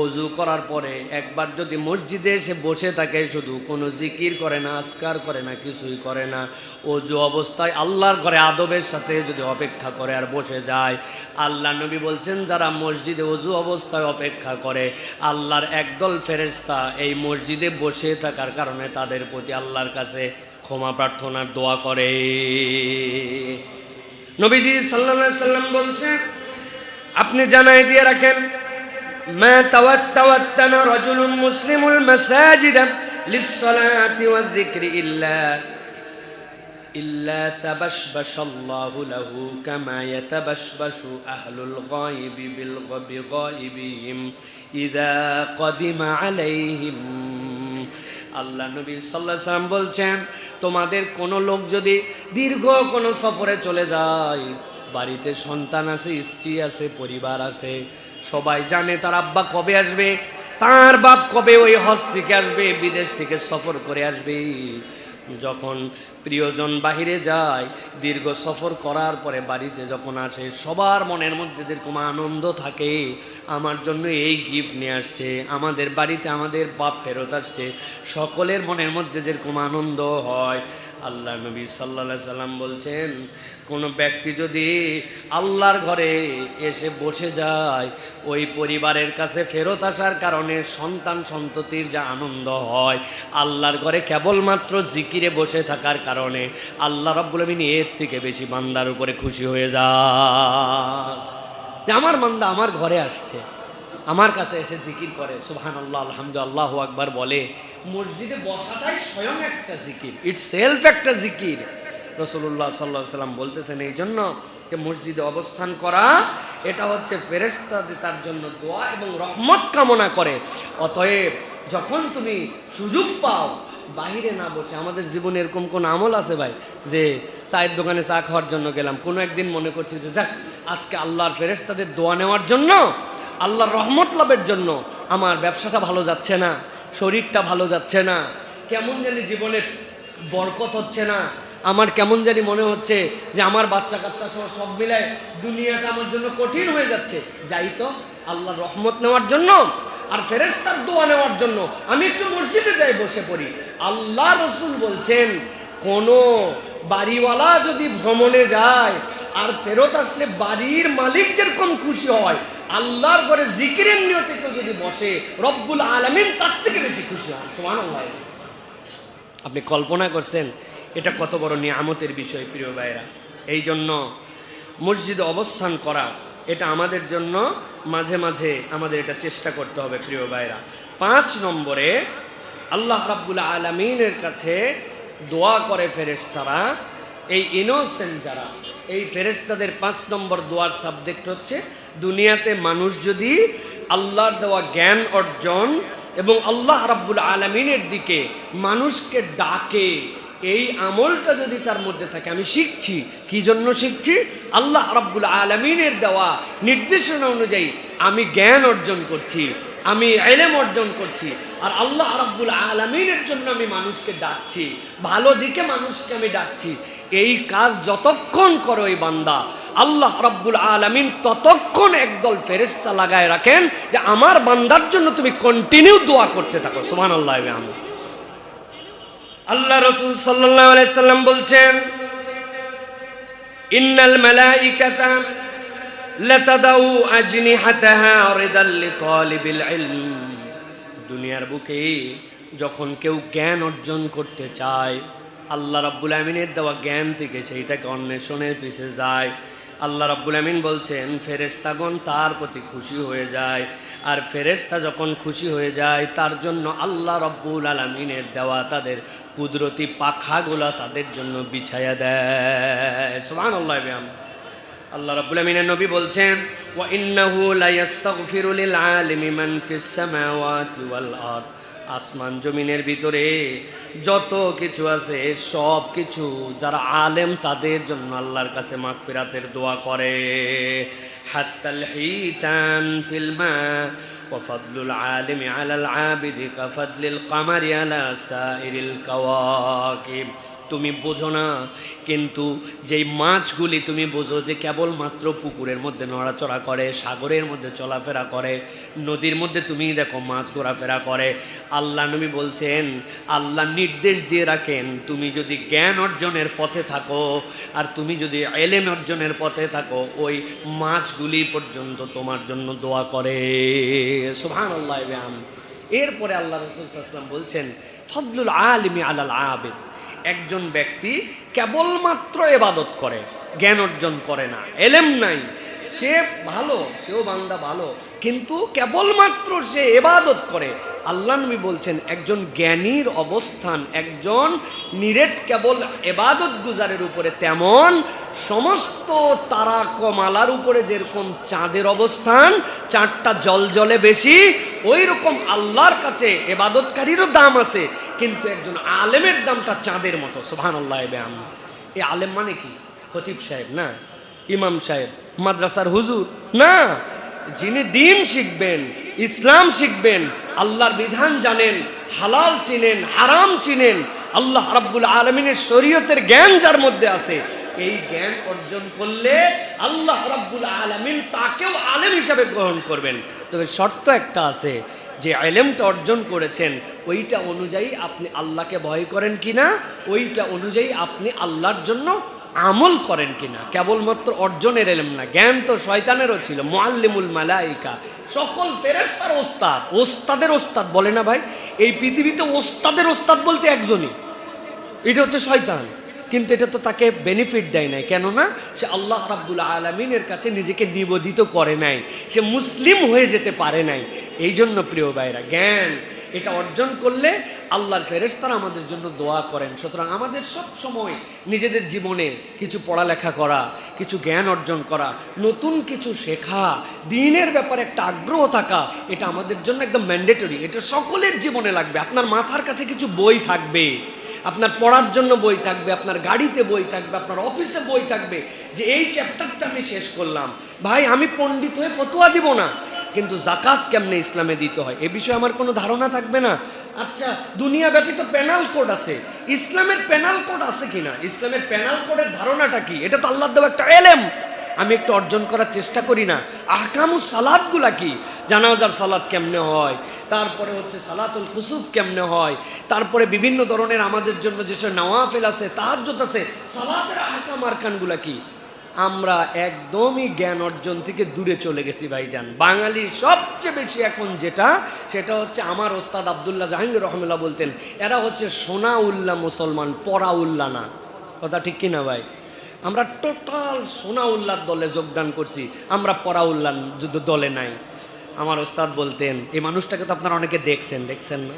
অজু করার পরে একবার যদি মসজিদে এসে বসে থাকে, শুধু কোনো জিকির করে না, আজকার করে না, কিছুই করে না, অজু অবস্থায় আল্লাহর ঘরে আদবের সাথে যদি অপেক্ষা করে আর বসে যায়, আল্লাহ নবী বলছেন যারা মসজিদে অজু অবস্থায় অপেক্ষা করে, আল্লাহর একদল ফেরেশতা এই মসজিদে বসে থাকার কারণে তাদের প্রতি আল্লাহর কাছে ক্ষমা প্রার্থনার দোয়া করে। নবীজি সাল্লাল্লাহু আলাইহি সাল্লাম বলছেন, আপনি জানাই দিয়ে রাখেন, মা তাওয়াত্তানা রাজুলুন মুসলিমুল মাসাজিদ লিস-সালাতি ওয়ায-যিকরি ইল্লা ইল্লা তাবাশবাশাল্লাহু লাহু কামা ইয়াতাবাশবাশু আহলুল গায়বি বিল গায়বিহিম ইযা কদিমা আলাইহিম। আল্লাহ নবী সাল্লাল্লাহু আলাইহি ওয়াসাল্লাম বলছেন, তোমাদের কোনো লোক যদি দীর্ঘ কোনো সফরে চলে যায়, বাড়িতে সন্তান আছে, স্ত্রী আছে, পরিবার আছে, সবাই জানে তার আব্বা কবে আসবে, তার বাপ কবে ওই হজ থেকে আসবে, বিদেশ থেকে সফর করে আসবে। যখন প্রিয়জন বাহিরে যায়, দীর্ঘ সফর করার পরে বাড়িতে যখন আসে, সবার মনের মধ্যে যেরকম আনন্দ থাকে, আমার জন্য এই গিফট নিয়ে আসছে, আমাদের বাড়িতে আমাদের বাপ ফেরত আসছে, সকলের মনের মধ্যে যেরকম আনন্দ হয়। আল্লাহ নবী সাল্লাল্লাহু আলাইহি সাল্লাম বলছেন, কোনো ব্যক্তি যদি আল্লাহর ঘরে এসে বসে যায়, ওই পরিবারের কাছে ফেরত আসার কারণে সন্তান সন্ততির যা আনন্দ হয়, আল্লাহর ঘরে কেবলমাত্র জিকিরে বসে থাকার কারণে আল্লাহ রাব্বুল আমিন এর থেকে বেশি বান্দার উপরে খুশি হয়ে যায় যে আমার বান্দা আমার ঘরে আসছে, আমার কাছে এসে জিকির করে, সুবহানাল্লাহ, আলহামদুলিল্লাহ, আল্লাহু আকবার বলে। মসজিদে বসাটাই স্বয়ং একটা জিকির, ইটস সেলফ একটা জিকির। রাসূলুল্লাহ সাল্লাল্লাহু আলাইহি ওয়াসাল্লাম বলতেছেন এই জন্য যে মসজিদে অবস্থান করা এটা হচ্ছে ফেরেশতাদের তার জন্য দোয়া এবং রহমত কামনা করে। অতএব যখন তুমি সুযোগ পাও, বাহিরে না বসে, আমাদের জীবনে এরকম কোন আমল আছে ভাই যে চায়ের দোকানে চা খাওয়ার জন্য গেলাম, কোনো একদিন মনে করছি যে যাক আজকে আল্লাহর ফেরেশতাদের দোয়া নেওয়ার জন্য, আল্লাহর রহমত লাভের জন্য আমার ব্যবসাটা ভালো যাচ্ছে না, শরীরটা ভালো যাচ্ছে না, কেমন জানি জীবনে বরকত হচ্ছে না, আমার কেমন জানি মনে হচ্ছে যে আমার বাচ্চা কাচ্চা সব মিলায় দুনিয়াটা আমার জন্য কঠিন হয়ে যাচ্ছে, যাই তো আল্লাহর রহমত নেওয়ার জন্য আর ফেরেশতার দোয়া নেওয়ার জন্য আমি একটু মসজিদে যাই, বসে পড়ি। আল্লাহ রাসূল বলছেন, কোনো বাড়িওয়ালা যদি ভ্রমণে যায় আর ফেরত আসলে বাড়ির মালিক যেরকম খুশি হয়, আল্লাহর ঘরে জিকিরের নিয়তে কেউ যদি বসে, রব্বুল আলামিন তার থেকে বেশি খুশি হন। সুবহানাল্লাহ। আপনি কল্পনা করছেন এটা কত বড় নিয়ামতের বিষয় প্রিয় ভাইরা। এই জন্য মসজিদে অবস্থান করা এটা আমাদের জন্য মাঝে মাঝে আমাদের এটা চেষ্টা করতে হবে প্রিয় ভাইরা। 5 নম্বরে আল্লাহ রাব্বুল আলামিনের কাছে দোয়া করে ফেরেশতারা, এই ইনোসেন্ট যারা, এই ফেরেশতাদের 5 নম্বর দোয়ার সাবজেক্ট হচ্ছে, দুনিয়াতে মানুষ যদি আল্লাহর দেওয়া জ্ঞান অর্জন এবং আল্লাহ রাব্বুল আলামিনের দিকে মানুষকে ডাকে, এই আমলটা যদি তার মধ্যে থাকে, আমি শিখছি, কি জন্য শিখছি? আল্লাহ রাব্বুল আলামিনের দেওয়া নির্দেশনা অনুযায়ী আমি জ্ঞান অর্জন করছি, আমি ইলম অর্জন করছি, আর আল্লাহ রাব্বুল আলামিনের জন্য আমি মানুষকে ডাকছি, ভালো দিকে মানুষকে আমি ডাকছি। এই কাজ যতক্ষণ করো এই বান্দা, আল্লাহ রাব্বুল আলামিন ততক্ষণ একদল ফেরেশতা লাগায় রাখেন যে আমার বান্দার জন্য তুমি কন্টিনিউ দোয়া করতে থাকো। সুবহানাল্লাহ। আল্লাহ রাসূল সাল্লাল্লাহু আলাইহি সাল্লাম বলছেন, ইন্নাল মালাইকাতা লাতাদাউ আজনিহাতাহা রিদাল লিতালিবিল ইলম। দুনিয়ার বুকে যখন কেউ জ্ঞান অর্জন করতে চায়, আল্লাহ রাব্বুল আমিনের দেওয়া জ্ঞান থেকে সেইটাকে অন্বেষণের পিছে যায়, আল্লাহ রাব্বুল আমিন বলছেন ফেরেশতাগণ তার প্রতি খুশি হয়ে যায়, আর ফেরেশতা যখন খুশি হয়ে যায় তার জন্য আল্লাহ রাব্বুল আলামিনের দেওয়া তাদের কুদরতি পাখাগুলা তাদের জন্য বিছায়া দেয়। সুবহানাল্লাহ। আল্লাহ রাব্বুল আমিনের নবী বলছেন, ওয়া ইন্নাহু লা ইস্তাগফিরু লিল আলিমি মান ফিস সামাওয়াতি ওয়াল আরদ। আসমান জমিনের ভিতরে যত কিছু আছে সব কিছু যারা আলেম তাদের জন্য আল্লাহর কাছে মাগফিরাতের দোয়া করে। হাত্তাল হিতান ফিল মা ওয়া ফাদলুল আলিমি আলাল আবিদি কাফাদলিল কামারি আলা সাইরিল কাওয়াকিব। তুমি বোঝো না, কিন্তু যেই মাছগুলি তুমি বোঝো যে কেবলমাত্র পুকুরের মধ্যে নড়াচড়া করে, সাগরের মধ্যে চলাফেরা করে, নদীর মধ্যে তুমি দেখো মাছ ঘোরাফেরা করে, আল্লাহ নবী বলছেন, আল্লাহ নির্দেশ দিয়ে রাখেন তুমি যদি জ্ঞান অর্জনের পথে থাকো আর তুমি যদি ইলম অর্জনের পথে থাকো, ওই মাছগুলি পর্যন্ত তোমার জন্য দোয়া করে। সুবহানাল্লাহ। এরপরে আল্লাহ রাসূল সাল্লাল্লাহু আলাইহি ওয়াসাল্লাম বলছেন, ফাদলুল আলিমি আলাল আবিদ। একজন ব্যক্তি কেবলমাত্র ইবাদত করে, জ্ঞান অর্জন করে না, ইলম নাই, সে ভালো, সেও বান্দা ভালো, কিন্তু কেবলমাত্র সে ইবাদত করে। আল্লাহ নবী বলছেন একজন জ্ঞানীর অবস্থান একজন নিরেট কেবল ইবাদত গুজারের উপরে তেমন সমস্ত তারা কমালার উপরে যেরকম চাঁদের অবস্থান, চাঁদটা জলজলে বেশি, ওই রকম আল্লাহর কাছে ইবাদতকারীরও দাম আছে, কিন্তু একজন আলেমের দামটা চাঁদের মতো। সুবহানাল্লাহ। এই আলেম মানে কি? খতিব সাহেব না, ইমাম সাহেব, মাদ্রাসার হুজুর না, যিনি দিন শিখবেন, ইসলাম শিখবেন, আল্লাহর বিধান জানেন, হালাল চিনেন, হারাম চিনেন, আল্লাহ রাব্বুল আলামিনের শরীয়তের জ্ঞান যার মধ্যে আছে, এই জ্ঞান অর্জন করলে আল্লাহ রাব্বুল আলামিন তাকেও আলেম হিসাবে গ্রহণ করবেন। তবে শর্ত একটা আছে, যে ইলমটা অর্জন করেছেন ওইটা অনুযায়ী আপনি আল্লাহকে ভয় করেন কিনা, ওইটা অনুযায়ী আপনি আল্লাহর জন্য আমল করেন কিনা। কেবলমাত্র অর্জনের ইলম না, জ্ঞান তো শয়তানেরও ছিল। মুআল্লিমুল মালাইকা, সকল ফেরেশতার ওস্তাদ, ওস্তাদের ওস্তাদ বলে না ভাই, এই পৃথিবীতে ওস্তাদের ওস্তাদ বলতে একজনই, এটা হচ্ছে শয়তান। কিন্তু এটা তো তাকে বেনিফিট দেয় নাই, কেননা সে আল্লাহ রাব্বুল আলামিনের কাছে নিজেকে নিবেদিত করে নাই, সে মুসলিম হয়ে যেতে পারে নাই। এই জন্য প্রিয় ভাইরা, জ্ঞান এটা অর্জন করলে আল্লাহর ফেরেশতারা আমাদের জন্য দোয়া করেন। সুতরাং আমাদের সব সময় নিজেদের জীবনে কিছু পড়ালেখা করা, কিছু জ্ঞান অর্জন করা, নতুন কিছু শেখা, দ্বীনের ব্যাপারে একটা আগ্রহ থাকা, এটা আমাদের জন্য একদম ম্যান্ডেটরি। এটা সকলের জীবনে লাগবে। আপনার মাথার কাছে কিছু বই থাকবে, আপনার পড়ার জন্য বই থাকবে, আপনার গাড়িতে বই থাকবে, আপনার অফিসে বই থাকবে, যে এই চ্যাপ্টারটা আমি শেষ করলাম। ভাই আমি পণ্ডিত হয়ে ফতোয়া দিব না, কিন্তু জাকাত কেমনে ইসলামে দিতে হয় এ বিষয়ে আমার কোনো ধারণা থাকবে না। আচ্ছা, দুনিয়া ব্যাপী তো পেনাল কোড আছে, ইসলামের পেনাল কোড আছে কিনা, ইসলামের পেনাল কোডের ধারণাটা কি, এটা তো আল্লাহর দেওয়া একটা ইলম, আমি একটু অর্জন করার চেষ্টা করি না। আহকামুস সালাতগুলা কি, জানাজার সালাত কেমনে হয়, তারপরে হচ্ছে সালাতুল কুসুফ কেমনে হয়, তারপরে বিভিন্ন ধরনের আমাদের জন্য যেসব নওয়াফিল আছে, তাহাজ্জুদ আছে, সালাতের আহকাম আরকানগুলা কি, আমরা একদমই জ্ঞান অর্জন থেকে দূরে চলে গেছি ভাইজান। বাঙালির সবচেয়ে বেশি এখন যেটা, সেটা হচ্ছে আমার ওস্তাদ আব্দুল্লাহ জাহাঙ্গীর রহমাতুল্লাহ বলতেন, এরা হচ্ছে সোনা উল্লাহ মুসলমান, পরা উল্লাহ না। কথা ঠিক কিনা ভাই? আমরা টোটাল সোনা উল্লাহর দলে যোগদান করছি, আমরা পরা উল্লাহ দলে নাই। আমার ওস্তাদ বলতেন, এই মানুষটাকে তো আপনারা অনেকে দেখছেন না,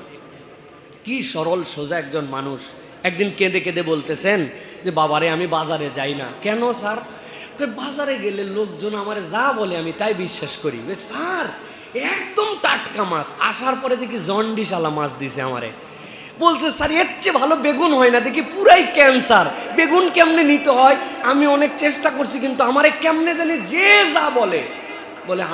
কি সরল সোজা একজন মানুষ। একদিন কেঁদে কেঁদে বলতেছেন যে বাবারে আমি বাজারে যাই না। কেন স্যার? বাজারে গেলে লোকজন আমারে যা বলে আমি তাই বিশ্বাস করি। স্যার একদম টাটকা মাছ, আসার পরে দেখি জন্ডিস আলা মাছ দিছে আমারে। বলছে স্যার এর চেয়ে ভালো বেগুন হয় না, দেখি পুরাই ক্যান্সার, বেগুন কেমনে নিতে হয় আমি অনেক চেষ্টা করছি, কিন্তু আমারে কেমনে জানি যে যা বলে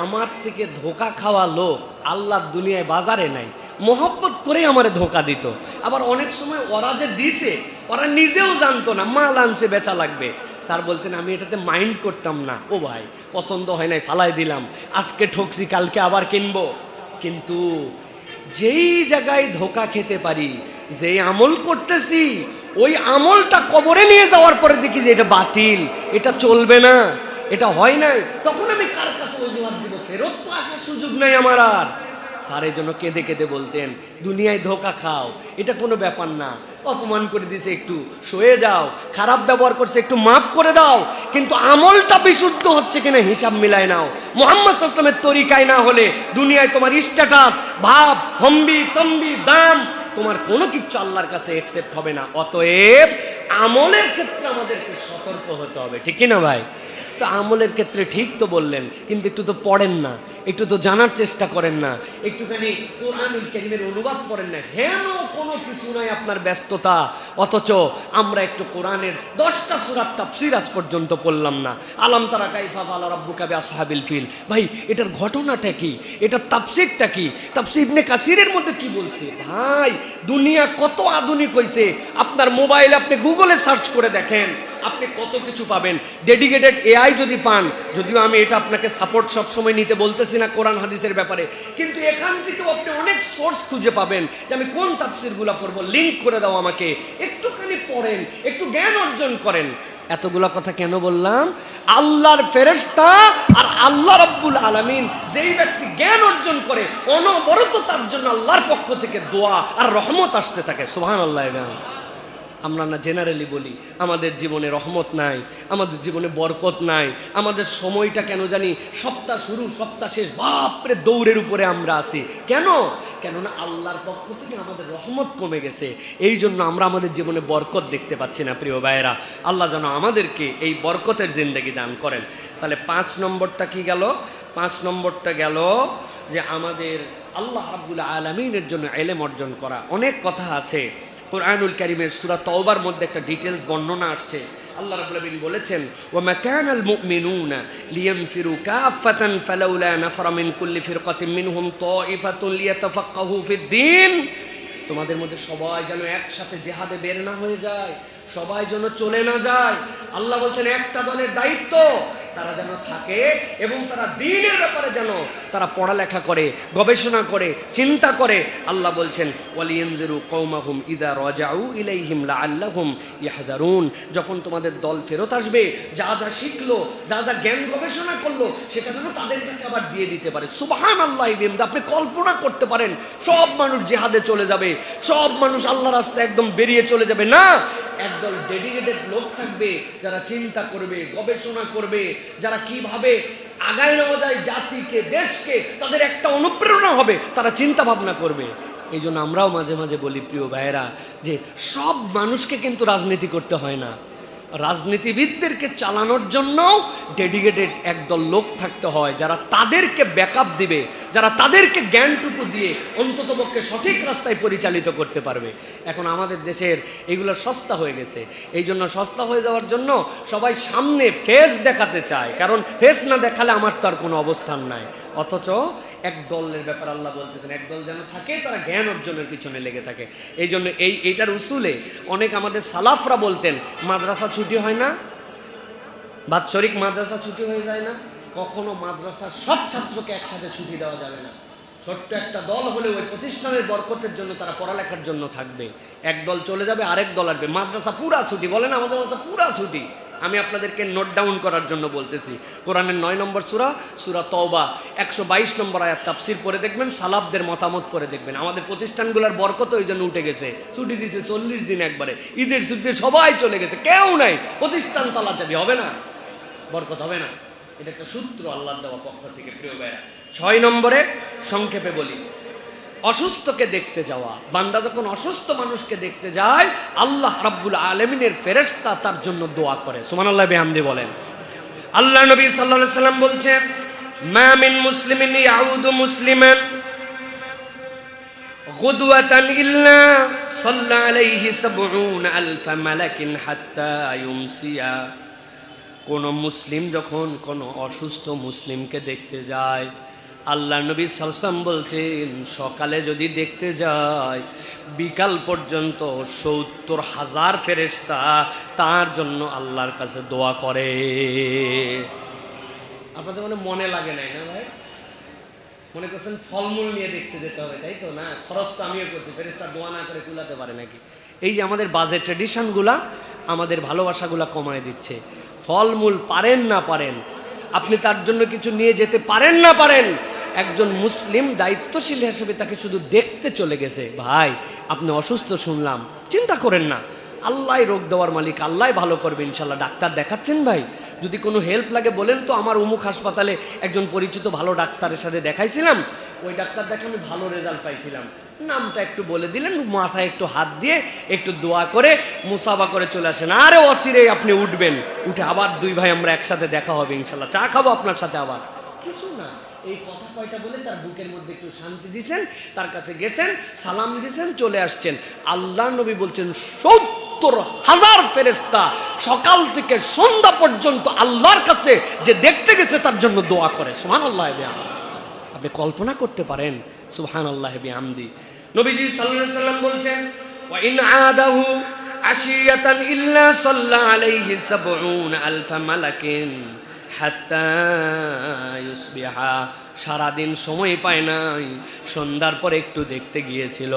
আমার থেকে ধোকা খাওয়া লোক আল্লাহর দুনিয়ায় বাজারে নাই, মোহব্বত করে আমারে ধোকা দিত। আবার অনেক সময় ওরা যে দিছে ওরা নিজেও জানতো না মাল আনছে বেচা লাগবে। স্যার বলতেন আমি এটাতে মাইন্ড করতাম না, ও ভাই পছন্দ হয় নাই ফালাই দিলাম, আজকে ঠকছি কালকে আবার কিনবো। কিন্তু যেই জায়গায় ধোকা খেতে পারি, যেই আমল করতেছি ওই আমলটা কবরে নিয়ে যাওয়ার পরে দেখি যে এটা বাতিল, এটা চলবে না, এটা হয় নাই, তখন আমি কার কাছে অজুহাত দিব? ফেরত তো আসার সুযোগ নাই আমার আর। স্যার এই জন্য কেঁদে কেঁদে বলতেন দুনিয়ায় ধোকা খাও, এটা কোনো ব্যাপার না, অপমান করে দিছে একটু সয়ে যাও, খারাপ ব্যবহার করছে একটু মাফ করে দাও, কিন্তু আমলটা বিশুদ্ধ হচ্ছে কিনা হিসাব মিলায় নাও। মুহাম্মদ সাল্লাল্লাহু আলাইহি ওয়াসাল্লামের তরিকায় না হলে দুনিয়ায় তোমার স্ট্যাটাস, ভাব, হম্বি তম্বি, দাম, তোমার কোনো কিছু আল্লাহর কাছে অ্যাকসেপ্ট হবে না। অতএব আমলের ক্ষেত্রে আমাদেরকে সতর্ক হতে হবে, ঠিক কিনা ভাই? তো আমলের ক্ষেত্রে ঠিক তো বললেন, কিন্তু একটু তো পড়েন না, একটু তো জানার চেষ্টা করেন না, একটুখানি কোরআনুল কারীমের অনুবাদ করেন না। হেন কোনো কিছু নাই আপনার ব্যস্ততা, অথচ আমরা একটু কোরআনের 10টা সূরার তাফসীর আজ পর্যন্ত পড়লাম না। আলাম তারা কাইফা ফাআলা রাব্বুকা বিআসহাবিল ফিল, ভাই এটার ঘটনাটা কি, এটার তাফসীরটা কি, তাফসীর ইবনে কাসিরের মধ্যে কি বলছে? ভাই দুনিয়া কত আধুনিক হয়েছে, আপনার মোবাইলে আপনি গুগলে সার্চ করে দেখেন, আপনি কত কিছু পাবেন। ডেডিকেটেড এআই যদি পান, যদিও আমি এটা আপনাকে সাপোর্ট সবসময় নিতে বলতেছি না কোরআন হাদিসের ব্যাপারে, কিন্তু এখান থেকেও আপনি অনেক সোর্স খুঁজে পাবেন যে আমি কোন তাফসীরগুলো পড়বো, লিঙ্ক করে দাও আমাকে, একটুখানি পড়েন, একটু জ্ঞান অর্জন করেন। এতগুলা কথা কেন বললাম? আল্লাহর ফেরেশতা আর আল্লাহ রাব্বুল আলামিন, যেই ব্যক্তি জ্ঞান অর্জন করে অনবরত তার জন্য আল্লাহর পক্ষ থেকে দোয়া আর রহমত আসতে থাকে। সুবহানাল্লাহ। আমরা না জেনারেলি বলি আমাদের জীবনে রহমত নাই, আমাদের জীবনে বরকত নাই, আমাদের সময়টা কেন জানি সপ্তাহ শুরু সপ্তাহ শেষ বাপরে দৌড়ের উপরে আমরা আছি। কেন? কেননা আল্লাহর পক্ষ থেকে আমাদের রহমত কমে গেছে, এই জন্য আমরা আমাদের জীবনে বরকত দেখতে পাচ্ছি না। প্রিয় ভাইয়েরা, আল্লাহ যেন আমাদেরকে এই বরকতের জিন্দেগি দান করেন। তাহলে 5 নম্বরটা কি গেল? 5 নম্বরটা গেল যে আমাদের আল্লাহ রাব্বুল আলামিনের জন্য ইলম অর্জন করা। অনেক কথা আছে কুরআনুল কারীমের সূরা তাওবার মধ্যে একটা ডিটেইলস বর্ণনা আসছে। আল্লাহ রাব্বুল আলামিন বলেছেন, ওয়া মা কানাল মুমিনুনা লিয়ানফিরু কাফাতান ফালাউলা নাফারা মিন কুল্লি ফিরকাতিন মিনহুম তাইফাতুন লিয়াতাফাক্কাহু ফিদ-দ্বীন। তোমাদের মধ্যে সবাই যেন একসাথে জিহাদে বের না হয়ে যায়, সবাই যেন চলে না যায়। আল্লাহ বলছেন একটা দলের দায়িত্ব তারা যেন থাকে এবং তারা দ্বীনের ব্যাপারে যেন তারা পড়ালেখা করে, গবেষণা করে, চিন্তা করে। আল্লাহ বলছেন ওয়ালিয়ানজিরু কওমাহুম ইযা রাজাউ ইলাইহিম লাআল্লাহুম ইয়াহজারুন। যখন তোমাদের দল ফেরত আসবে, যা যা শিখলো, যা যা জ্ঞান গবেষণা করলো, সেটা যেন তাদের কাছে আবার দিয়ে দিতে পারে। সুবহানাল্লাহি বিহামদি। আপনি কল্পনা করতে পারেন সব মানুষ জিহাদে চলে যাবে, সব মানুষ আল্লাহর রাস্তায় একদম বেরিয়ে চলে যাবে না, একদল ডেডিকেটেড লোক থাকবে যারা চিন্তা করবে, গবেষণা করবে, যারা কিভাবে আগায় নেওয়া যায় জাতিকে, দেশকে, তাদের একটা অনুপ্রেরণা হবে, তারা চিন্তা ভাবনা করবে। এই জন্য আমরাও মাঝে মাঝে বলি প্রিয় ভাইয়েরা যে সব মানুষকে কিন্তু রাজনীতি করতে হয় না, রাজনীতিবিদদেরকে চালানোর জন্য ডেডিকেটেড একদল লোক থাকতে হয় যারা তাদেরকে ব্যাকআপ দিবে, যারা তাদেরকে জ্ঞানটুকু দিয়ে অন্ততপক্ষে সঠিক রাস্তায় পরিচালিত করতে পারবে। এখন আমাদের দেশের এগুলো সস্তা হয়ে গেছে, এই জন্য সস্তা হয়ে যাওয়ার জন্য সবাই সামনে ফেস দেখাতে চায়, কারণ ফেস না দেখালে আমার তো আর কোনো অবস্থান নাই। অথচ এক দলের ব্যাপার আল্লাহ বলতেছেন একদল যেন থাকে তারা জ্ঞান অর্জনের পিছনে লেগে থাকে। এই জন্য এইটার উসুলে অনেক আমাদের সালাফরা বলতেন মাদ্রাসা ছুটি হয় না, বাৎসরিক মাদ্রাসা ছুটি হয়ে যায় না, কখনো মাদ্রাসার সব ছাত্রকে একসাথে ছুটি দেওয়া যাবে না। ছোট্ট একটা দল হলে ওই প্রতিষ্ঠানের বরকতের জন্য তারা পড়ালেখার জন্য থাকবে, এক দল চলে যাবে আরেক দল আসবে, মাদ্রাসা পুরা ছুটি। বলেন আমাদের মাদ্রাসা পুরা ছুটি। আমি আপনাদেরকে নোট ডাউন করার জন্য বলতেছি। কোরআনের 9 নম্বর সূরা, সূরা তওবা 122 নম্বর আয়াত তাফসীর পড়ে দেখবেন, সালাফদের মতামত পড়ে দেখবেন। আমাদের প্রতিষ্ঠানগুলোর বরকত ওই জন্য উঠে গেছে, ছুটি দিয়েছে 40 দিন একবারে, ঈদের ছুটিতে সবাই চলে গেছে, কেউ নাই, প্রতিষ্ঠান তালা চাবি, হবে না, বরকত হবে না। এটা একটা সূত্র আল্লাহর দেওয়া পক্ষ থেকে। প্রিয় ভাইরা, 6 নম্বরে সংক্ষেপে বলি, অসুস্থকে দেখতে যাওয়া। বান্দা যখন অসুস্থ মানুষকে দেখতে যায়, আল্লাহ রাব্বুল আলামিনের ফেরেশতা তার জন্য দোয়া করে। সুবহানাল্লাহ বিহামদি বলেন। আল্লাহ নবী সাল্লাল্লাহু আলাইহি সাল্লাম বলছেন, মা মিন মুসলিমিন ইয়াউদু মুসলিমান গুদওয়াতান ইল্লা সাল্লা আলাইহি 70,000 মালাকিন হাত্তা ইউমসিয়া। কোন মুসলিম যখন কোন অসুস্থ মুসলিমকে দেখতে যায়, আল্লাহ নবী সাল্লাল্লাহু আলাইহি ওয়াসাল্লাম বলছেন সকালে যদি দেখতে যায়, বিকাল পর্যন্ত 70,000 ফেরেশতা তার জন্য আল্লাহর কাছে দোয়া করে। আপনাদের মনে লাগে নাই না ভাই? মনে করছেন ফলমূল নিয়ে দেখতে যেতে হবে, তাই তো? না, খরচ তো আমিও করছি, ফেরেশতা দোয়া না করে কুলাতে পারে নাকি? এই যে আমাদের বাজে ট্রেডিশনগুলা আমাদের ভালোবাসাগুলা কমায় দিচ্ছে। ফলমূল পারেন না পারেন, আপনি তার জন্য কিছু নিয়ে যেতে পারেন না পারেন, একজন মুসলিম দায়িত্বশীল হিসেবে তাকে শুধু দেখতে চলে গেছে। ভাই আপনি অসুস্থ শুনলাম, চিন্তা করেন না, আল্লাহ রোগ দেওয়ার মালিক, আল্লাহ ভালো করবে ইনশাল্লাহ। ডাক্তার দেখাচ্ছেন ভাই, যদি কোনো হেল্প লাগে বলেন তো, আমার অমুক হাসপাতালে একজন পরিচিত ভালো ডাক্তারের সাথে দেখাইছিলাম, ওই ডাক্তার দেখে আমি ভালো রেজাল্ট পাইছিলাম, নামটা একটু বলে দিলেন, মাথায় একটু হাত দিয়ে একটু দোয়া করে মুসাফা করে চলে আসেন। আরে অচিরে আপনি উঠবেন, উঠে আবার 2 ভাই আমরা একসাথে দেখা হবে ইনশাল্লাহ, চা খাবো আপনার সাথে আবার। কিছু না, এই কথা কয়টা বলে তার বুকের মধ্যে একটু শান্তি দিয়েছেন, তার কাছে গেছেন, সালাম দিয়েছেন, চলে আসছেন। আল্লাহ নবী বলছেন 70,000 ফেরেশতা সকাল থেকে সন্ধ্যা পর্যন্ত আল্লাহর কাছে যে দেখতে গেছে তার জন্য দোয়া করে। সুবহানাল্লাহ বিহামদি। আপনি কল্পনা করতে পারেন? সুবহানাল্লাহ বিহামদি। নবীজি সাল্লাল্লাহু আলাইহি ওয়াসাল্লাম বলছেন, ওয়া ইন আদাহু আশিয়াতান ইল্লা সাল্লা আলাইহি 70,000 মালাকিন হাত্তা ইউসবিহা। সারাদিন সময় পায় নাই, সন্ধ্যার পর একটু দেখতে গিয়েছিল,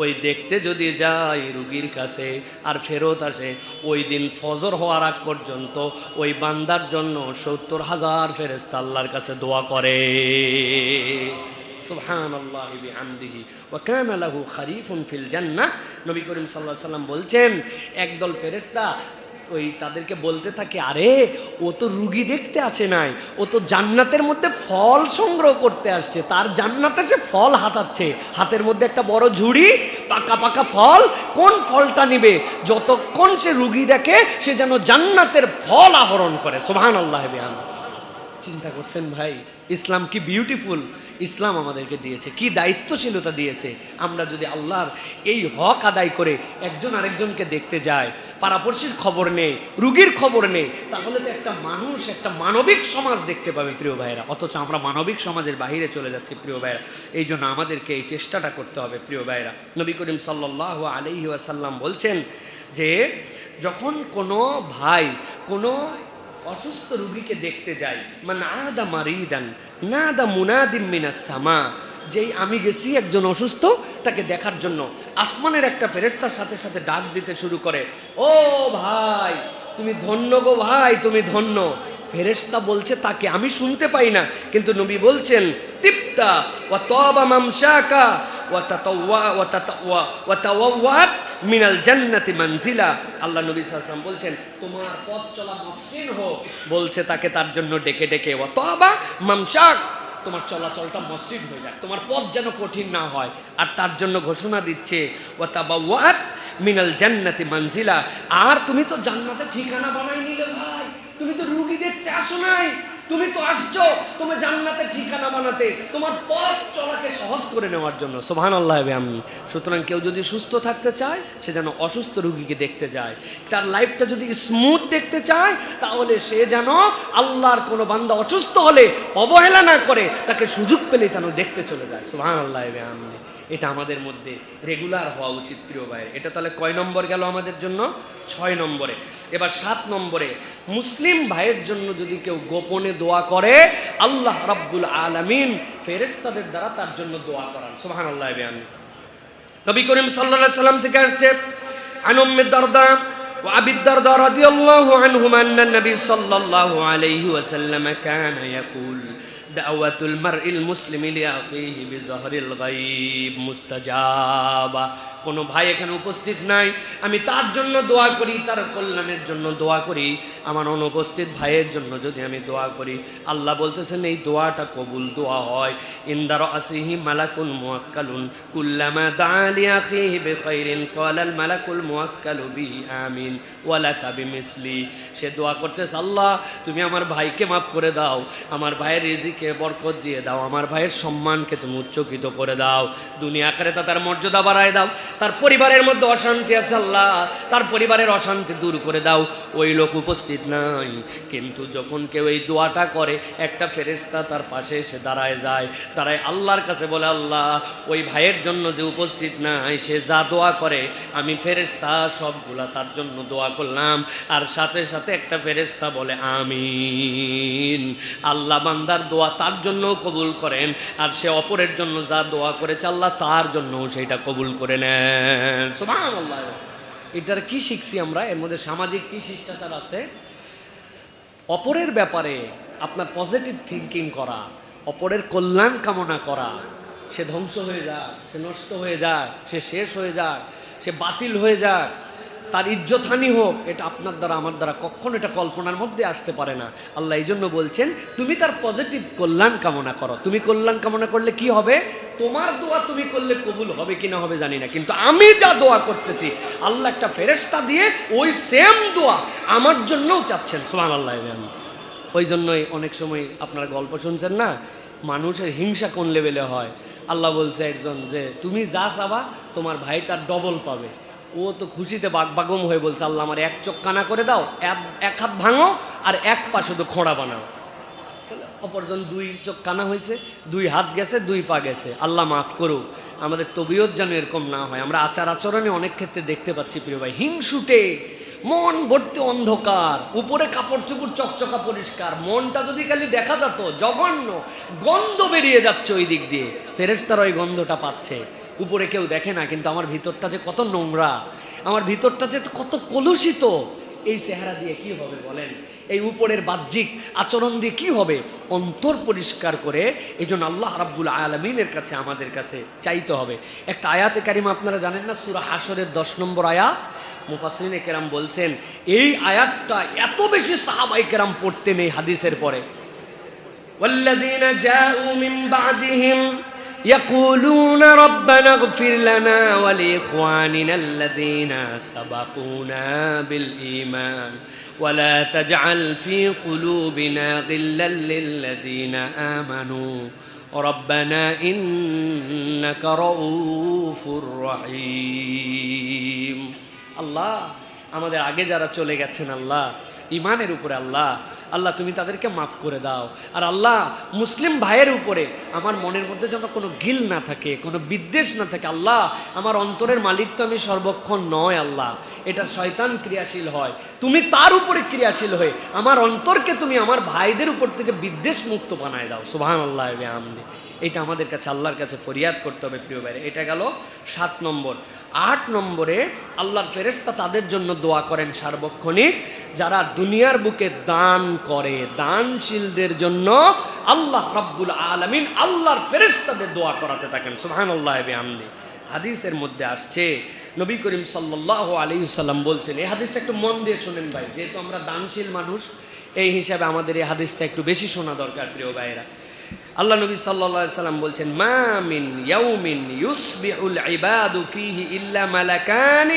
ওই দেখতে যদি যায় রুগীর কাছে আর ফেরত আসে, ওই দিন ফজর হওয়ার আগ পর্যন্ত ওই বান্দার জন্য 70,000 ফেরেশতা আল্লাহর কাছে দোয়া করে। সুবহানাল্লাহি বিহামদিহি ওয়া কানা লাহু খারিফুন ফিল জান্নাহ। নবী করিম সাল্লাল্লাহু আলাইহি ওয়াসাল্লাম বলছেন, একদল ফেরেশতা ওই তাদেরকে বলতে থাকে, আরে ও তো রুগী দেখতে আসে নাই, ও তো জান্নাতের মধ্যে ফল সংগ্রহ করতে আসছে। তার জান্নাতে সে ফল হাতাচ্ছে, হাতের মধ্যে একটা বড় ঝুড়ি, পাকা পাকা ফল। কোন ফলটা নিবে? যতক্ষণ সে রুগী দেখে সে যেন জান্নাতের ফল আহরণ করে। সুবহানাল্লাহি বিহামদিহি। চিন্তা করছেন ভাই, ইসলাম কি বিউটিফুল ইসলাম আমাদেরকে দিয়েছে, কি দায়িত্বশীলতা দিয়েছে। আমরা যদি আল্লাহর এই হক আদায় করে একজন আরেকজনকে দেখতে যাই, পাড়াপড়শির খবর নেই, রুগীর খবর নেই, তাহলে তো একটা মানুষ একটা মানবিক সমাজ দেখতে পাবে প্রিয় ভাইরা। অথচ আমরা মানবিক সমাজের বাহিরে চলে যাচ্ছি প্রিয় ভাইরা। এই জন্য আমাদেরকে এই চেষ্টাটা করতে হবে প্রিয় ভাইরা। নবী করিম সাল্লাল্লাহু আলাইহি ওয়াসাল্লাম বলছেন যে যখন কোনো ভাই কোনো অসুস্থ রুগীকে দেখতে যাই, মানে আদা মারিদান নাদা মুনাদিম মিনাস সামা, যেই আমি গেছি একজন অসুস্থ তাকে দেখার জন্য, আসমানের একটা ফেরেশতার সাথে সাথে ডাক দিতে শুরু করে, ও ভাই তুমি ধন্য গো ভাই, তুমি ধন্য। ফেরেশতা বলছে তাকে, আমি শুনতে পাই না, কিন্তু নবী বলছেন তিপ্তা ওয়া তাবা মামশাকা ওয়া তাতাওয়া ওয়া তাতাওয়া ওয়া তাওয়াত মিনাল জান্নাতি মানজিলা। আল্লাহ নবী সাল্লাল্লাহু আলাইহি ওয়াসাল্লাম বলছেন তোমার পথ চলা মসৃণ হোক, বলছে তাকে তার জন্য ডেকে ডেকে, ওয়া তাবা মামশাক, তোমার চলাচলটা মসৃণ হয়ে যায়, তোমার পথ যেন কঠিন না হয়। আর তার জন্য ঘোষণা দিচ্ছে ওয়া তাবাওয়াত মিনাল জান্নাতি মানজিলা, আর তুমি তো জান্নাতে ঠিকানা বানাই নিলে ভাই, তুমি তো রুগী দেখতে আসো নাই, তুমি তো আসছো তুমি জান্নাতের ঠিকানা বানাতে, তোমার পথ চলাকে সহজ করে নেওয়ার জন্য। সুবহানাল্লাহ। সুতরাং কেউ যদি সুস্থ থাকতে চায় সে যেন অসুস্থ রুগীকে দেখতে যায়, তার লাইফটা যদি স্মুথ দেখতে চায় তাহলে সে যেন আল্লাহর কোনো বান্দা অসুস্থ হলে অবহেলা না করে, তাকে সুযোগ পেলে যেন দেখতে চলে যায়। সুবহানাল্লাহ। এটা আমাদের মধ্যে রেগুলার হওয়া উচিত প্রিয় ভাই। এটা তাহলে কয় নম্বর গেল আমাদের জন্য? 6 নম্বরে। এবার 7 নম্বরে, মুসলিম ভাইয়ের জন্য যদি কেউ গোপনে দোয়া করে, আল্লাহ রাব্বুল আলামিন ফেরেশতাদের দ্বারা তার জন্য দোয়া করান। সুবহানাল্লাহ। নবী করিম সাল্লাল্লাহু আলাইহি সাল্লাম থেকে আসছে, আন উম্মে দারদা ওয়া আবি দারদা রাদিয়াল্লাহু আনহুমা আন্না নবী সাল্লাল্লাহু আলাইহি ওয়াসাল্লাম কানা ইয়াকুল দাওয়াতুল মারইল মুসলিমি লিআখিহি বিযহরিল গায়ব মুস্তাজাবা। কোনো ভাই এখানে উপস্থিত নাই, আমি তার জন্য দোয়া করি, তার কল্যাণের জন্য দোয়া করি। আমার অনুপস্থিত ভাইয়ের জন্য যদি আমি দোয়া করি, আল্লাহ বলতেছেন এই দোয়াটা কবুল দোয়া হয়। ইনদা রাসিহি মালাকুন মুয়াক্কালুন কুল্লামা দাআ লিআখিহি বিখাইরিন ক্বালাল মালাকুল মুয়াক্কালু বিহি আমিন ওয়া লাকা বিমিসলি। সে দোয়া করতেছে, আল্লাহ তুমি আমার ভাইকে মাফ করে দাও, আমার ভাইয়ের রিজিকে বরকত দিয়ে দাও, আমার ভাইয়ের সম্মানকে তুমি উচ্চকিত করে দাও, দুনিয়া আখিরাতে তার মর্যাদা বাড়ায় দাও, তার পরিবারের মধ্যে অশান্তি আছে আল্লাহ তার পরিবারের অশান্তি দূর করে দাও। ওই লোক উপস্থিত নাই, কিন্তু যখন কেউ এই দোয়াটা করে একটা ফেরেশতা তার পাশে এসে দাঁড়ায় যায়, দাঁড়ায় আল্লাহর কাছে বলে, আল্লাহ ওই ভাইয়ের জন্য যে উপস্থিত নাই সে যা দোয়া করে আমি ফেরেশতা সবগুলা তার জন্য দোয়া করলাম। আর সাথে সাথে একটা ফেরেশতা বলে আমিন। আল্লাহ বান্দার দোয়া তার জন্য কবুল করেন, আর সে অপরের জন্য যা দোয়া করেছে আল্লাহ তার জন্য সেইটা কবুল করে নেন। সুবহানাল্লাহ। এটার কি শিখছি আমরা? এর মধ্যে সামাজিক কি শিষ্টাচার আছে? অপরের ব্যাপারে আপনার পজিটিভ থিঙ্কিং করা, অপরের কল্যাণ কামনা করা। সে ধ্বংস হয়ে যায়, সে নষ্ট হয়ে যায়, সে শেষ হয়ে যায়, সে বাতিল হয়ে যায়, তার ইজ্জতহানি হোক, এটা আপনার দ্বারা আমার দ্বারা কখনো এটা কল্পনার মধ্যে আসতে পারে না। আল্লাহ এই জন্য বলছেন তুমি তার পজিটিভ কল্যাণ কামনা করো। তুমি কল্যাণ কামনা করলে কি হবে? তোমার দোয়া তুমি করলে কবুল হবে কি না হবে জানি না, কিন্তু আমি যা দোয়া করতেছি আল্লাহ একটা ফেরেশতা দিয়ে ওই সেম দোয়া আমার জন্যও চাচ্ছেন। সুবহানাল্লাহ। ওই জন্যই অনেক সময় আপনারা গল্প শুনছেন না, মানুষের হিংসা কোন লেভেলে হয়। আল্লাহ বলছে একজন যে তুমি যা চাবা তোমার ভাই তার ডবল পাবে। ও তো খুশিতে বাগবাগম হয়ে বলছে, আল্লাহ আমার এক চোখ কানা করে দাও, এক হাত ভাঙো আর এক পা শুধু খোঁড়া বানাও। অপরজন 2 চোখ কানা হয়েছে, 2 হাত গেছে, 2 পা গেছে। আল্লাহ মাফ করুক, আমাদের তবিয়ত যেন এরকম না হয়। আমরা আচার আচরণে অনেক ক্ষেত্রে দেখতে পাচ্ছি প্রিয় ভাই, হিংসুটে মন ভর্তি অন্ধকার, উপরে কাপড় চোপড় চকচকা পরিষ্কার, মনটা যদি খালি দেখা যেত জঘন্য গন্ধ বেরিয়ে যাচ্ছে ওই দিক দিয়ে, ফেরেশতারা ওই গন্ধটা পাচ্ছে। উপরে কেউ দেখে না, কিন্তু আমার ভিতরটা যে কত নোংরা, আমার ভিতরটা যে কত কলুষিত, এই চেহারা দিয়ে কি হবে বলেন? এই উপরের বাহ্যিক আচরণ দিয়ে কি হবে? অন্তর পরিষ্কার করে এই জন্য আল্লাহ রাব্বুল আলামিনের কাছে আমাদের কাছে চাইতে হবে। একটা আয়াতে কারিমা আপনারা জানেন না, সূরা হাশরের 10 নম্বর আয়াত। মুফাসসিরিনে কেরাম বলছেন এই আয়াতটা এত বেশি সাহাবায়ে কেরাম পড়তেন এই হাদিসের পরে। ওয়াল্লাযীনা জাউ মিন বা'দিহিম يقولون ربنا اغفر لنا ولإخواننا الذين سبقونا بالإيمان ولا تجعل في قلوبنا غلا للذين آمنوا ربنا إنك رؤوف رحيم। আল্লাহ আমাদের আগে যারা চলে গেছেন আল্লাহ ইমানের উপরে, আল্লাহ আল্লাহ তুমি তাদেরকে মাফ করে দাও। আর আল্লাহ মুসলিম ভাইয়ের উপরে আমার মনের মধ্যে যেন কোনো গিল না থাকে, কোনো বিদ্বেষ না থাকে। আল্লাহ আমার অন্তরের মালিক তো আমি সর্বক্ষণ নয়, আল্লাহ এটা শয়তান ক্রিয়াশীল হয়, তুমি তার উপরে ক্রিয়াশীল হয়ে আমার অন্তরকে তুমি আমার ভাইদের উপর থেকে বিদ্বেষ মুক্ত বানায় দাও। সুবহানাল্লাহ ওয়া বিহামদিহি। এটা আমাদের কাছে আল্লাহর কাছে ফরিয়াদ করতে হবে প্রিয় ভাইরা। এটা গেল 7 নম্বর। 8 নম্বরে আল্লাহর ফেরেশতা তাদের জন্য দোয়া করেন সার্বক্ষণিক, যারা দুনিয়ার বুকে দান করে, দানশীলদের জন্য আল্লাহ রাব্বুল আলামিন আল্লাহর ফেরেশতাদের দোয়া করাতে থাকেন। সুবহানাল্লাহ ওয়া বিহামদিহি। হাদিসের মধ্যে আসছে নবী করিম সাল্লাল্লাহু আলাইহি ওয়াসাল্লাম বলছেন, এই হাদিসটা একটু মন দিয়ে শুনেন ভাই, যেহেতু আমরা দানশীল মানুষ এই হিসাবে আমাদের এই হাদিসটা একটু বেশি শোনা দরকার প্রিয় ভাইরা। আল্লাহ নবী সাল্লাল্লাহু আলাইহি ওয়াসাল্লাম বলছেন, মা মিন ইয়াউমিন ইউসবিহুল ইবাদু ফীহি ইল্লা মালাকানি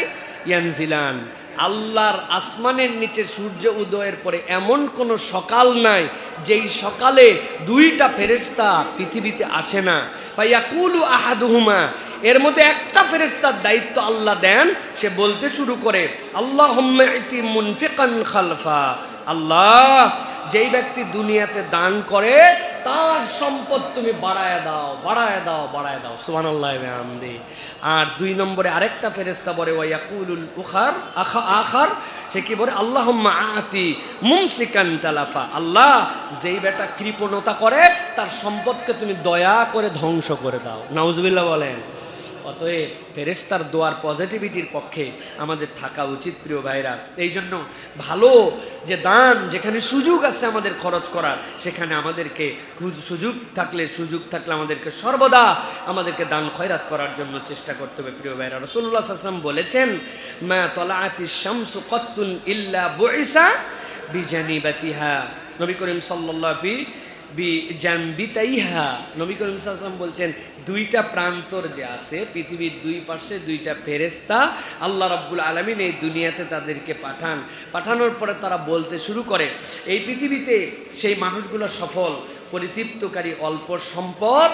ইয়ানজিলান। আল্লাহর আসমানের নিচে সূর্য উদয়ের পরে এমন কোন সকাল নাই যেই সকালে 2টা ফেরেশতা পৃথিবীতে আসে না। ফায়াকুলু আহাদুহুমা, এর মধ্যে একটা ফেরেশতার দায়িত্ব আল্লাহ দেন, সে বলতে শুরু করে আল্লাহুম্মা ইতি মুনফিকান খালফা, আল্লাহ যেই ব্যক্তি দুনিয়াতে দান করে তার সম্পদ তুমি বাড়ায় দাও, বাড়ায় দাও, বাড়ায় দাও। সুবহানাল্লাহ ওয়া বিহামদিহি। আর 2 নম্বরে আরেকটা ফেরেশতা বলে ওয়ায়াকুলুল আখার, সে কি বলে আল্লাহুম্মা আতি মুমসিকান তালাফা, আল্লাহ যেই বেটা কৃপণতা করে তার সম্পদকে তুমি দয়া করে ধ্বংস করে দাও। নাউজুবিল্লাহ বলেন। অতএব ফেরেশতার দোয়ার পজিটিভিটির পক্ষে আমাদের থাকা উচিত প্রিয় ভাইরা। এই জন্য ভালো যে দান, যেখানে সুযোগ আছে আমাদের খরচ করার, সেখানে আমাদেরকে সুযোগ থাকলে আমাদেরকে সর্বদা আমাদেরকে দান খয়রাত করার জন্য চেষ্টা করতে হবে প্রিয় ভাইরা। রাসূলুল্লাহ সাল্লাল্লাহু আলাইহি ওয়াসাল্লাম বলেছেন, মা তালাআতিশ শামসু কাত্তুন ইল্লা বুইসা বিজানিবাতিহা। নবী করিম সাল্লাল্লাহু আলাইহি বিজানবিতাইহা, নবী করিম সাল্লাল্লাহু আলাইহি ওয়াসাল্লাম বলছেন 2টা প্রান্তর যে আছে পৃথিবীর 2 পাশে 2টা ফেরেশতা আল্লাহ রাব্বুল আলামিন এই দুনিয়াতে তাদেরকে পাঠানোর পরে তারা বলতে শুরু করে, এই পৃথিবীতে সেই মানুষগুলো সফল, পরিতৃপ্তকারী অল্প সম্পদ,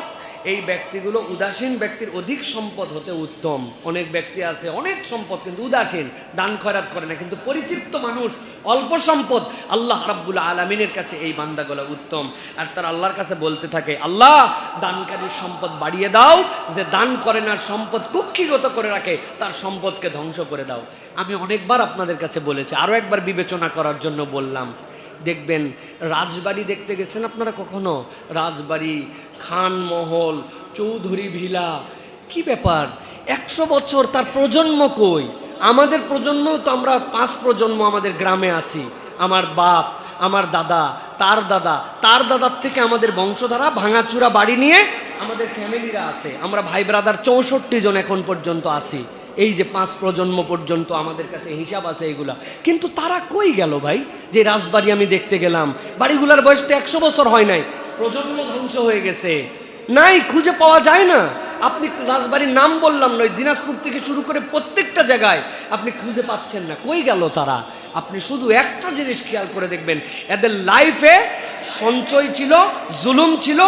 এই ব্যক্তিগুলো উদাসীন ব্যক্তির অধিক সম্পদ হতে উত্তম। অনেক ব্যক্তি আছে অনেক সম্পদ কিন্তু উদাসীন, দান খয়রাত করে না, কিন্তু পরিতৃপ্ত মানুষ অল্প সম্পদ, আল্লাহ রাব্বুল আলামিনের কাছে এই বান্দাগুলো উত্তম। আর তারা আল্লাহর কাছে বলতে থাকে, আল্লাহ দানকারীর সম্পদ বাড়িয়ে দাও, যে দান করে না সম্পদ কুক্ষিগত করে রাখে তার সম্পদকে ধ্বংস করে দাও। আমি অনেকবার আপনাদের কাছে বলেছি, আরও একবার বিবেচনা করার জন্য বললাম। দেখবেন রাজবাড়ি দেখতে গেছেন আপনারা কখনো? রাজবাড়ি, খানমহল, চৌধুরী ভিলা, কি ব্যাপার? 100 বছর তার প্রজন্ম কই? আমাদের প্রজন্ম তো আমরা 5 প্রজন্ম আমাদের গ্রামে আছি, আমার বাপ, আমার দাদা, তার দাদা, তার দাদার থেকে আমাদের বংশধারা ভাঙাচুরা বাড়ি নিয়ে আমাদের ফ্যামিলিরা আছে, আমরা ভাই ব্রাদার 64 জন এখন পর্যন্ত আছি। এই যে 5 প্রজন্ম পর্যন্ত আমাদের কাছে হিসাব আছে এইগুলা, কিন্তু তারা কই গেল ভাই? যে রাজবাড়ি আমি দেখতে গেলাম, বাড়িগুলার বয়সটা 100 বছর হয় নাই, প্রজন্ম ধ্বংস হয়ে গেছে, নাই, খুঁজে পাওয়া যায় না। আপনি রাজবাড়ির নাম বললাম নয়, দিনাজপুর থেকে শুরু করে প্রত্যেকটা জায়গায় আপনি খুঁজে পাচ্ছেন না, কই গেল তারা? আপনি শুধু একটা জিনিস খেয়াল করে দেখবেন, এদের লাইফে সঞ্চয় ছিল, জুলুম ছিল,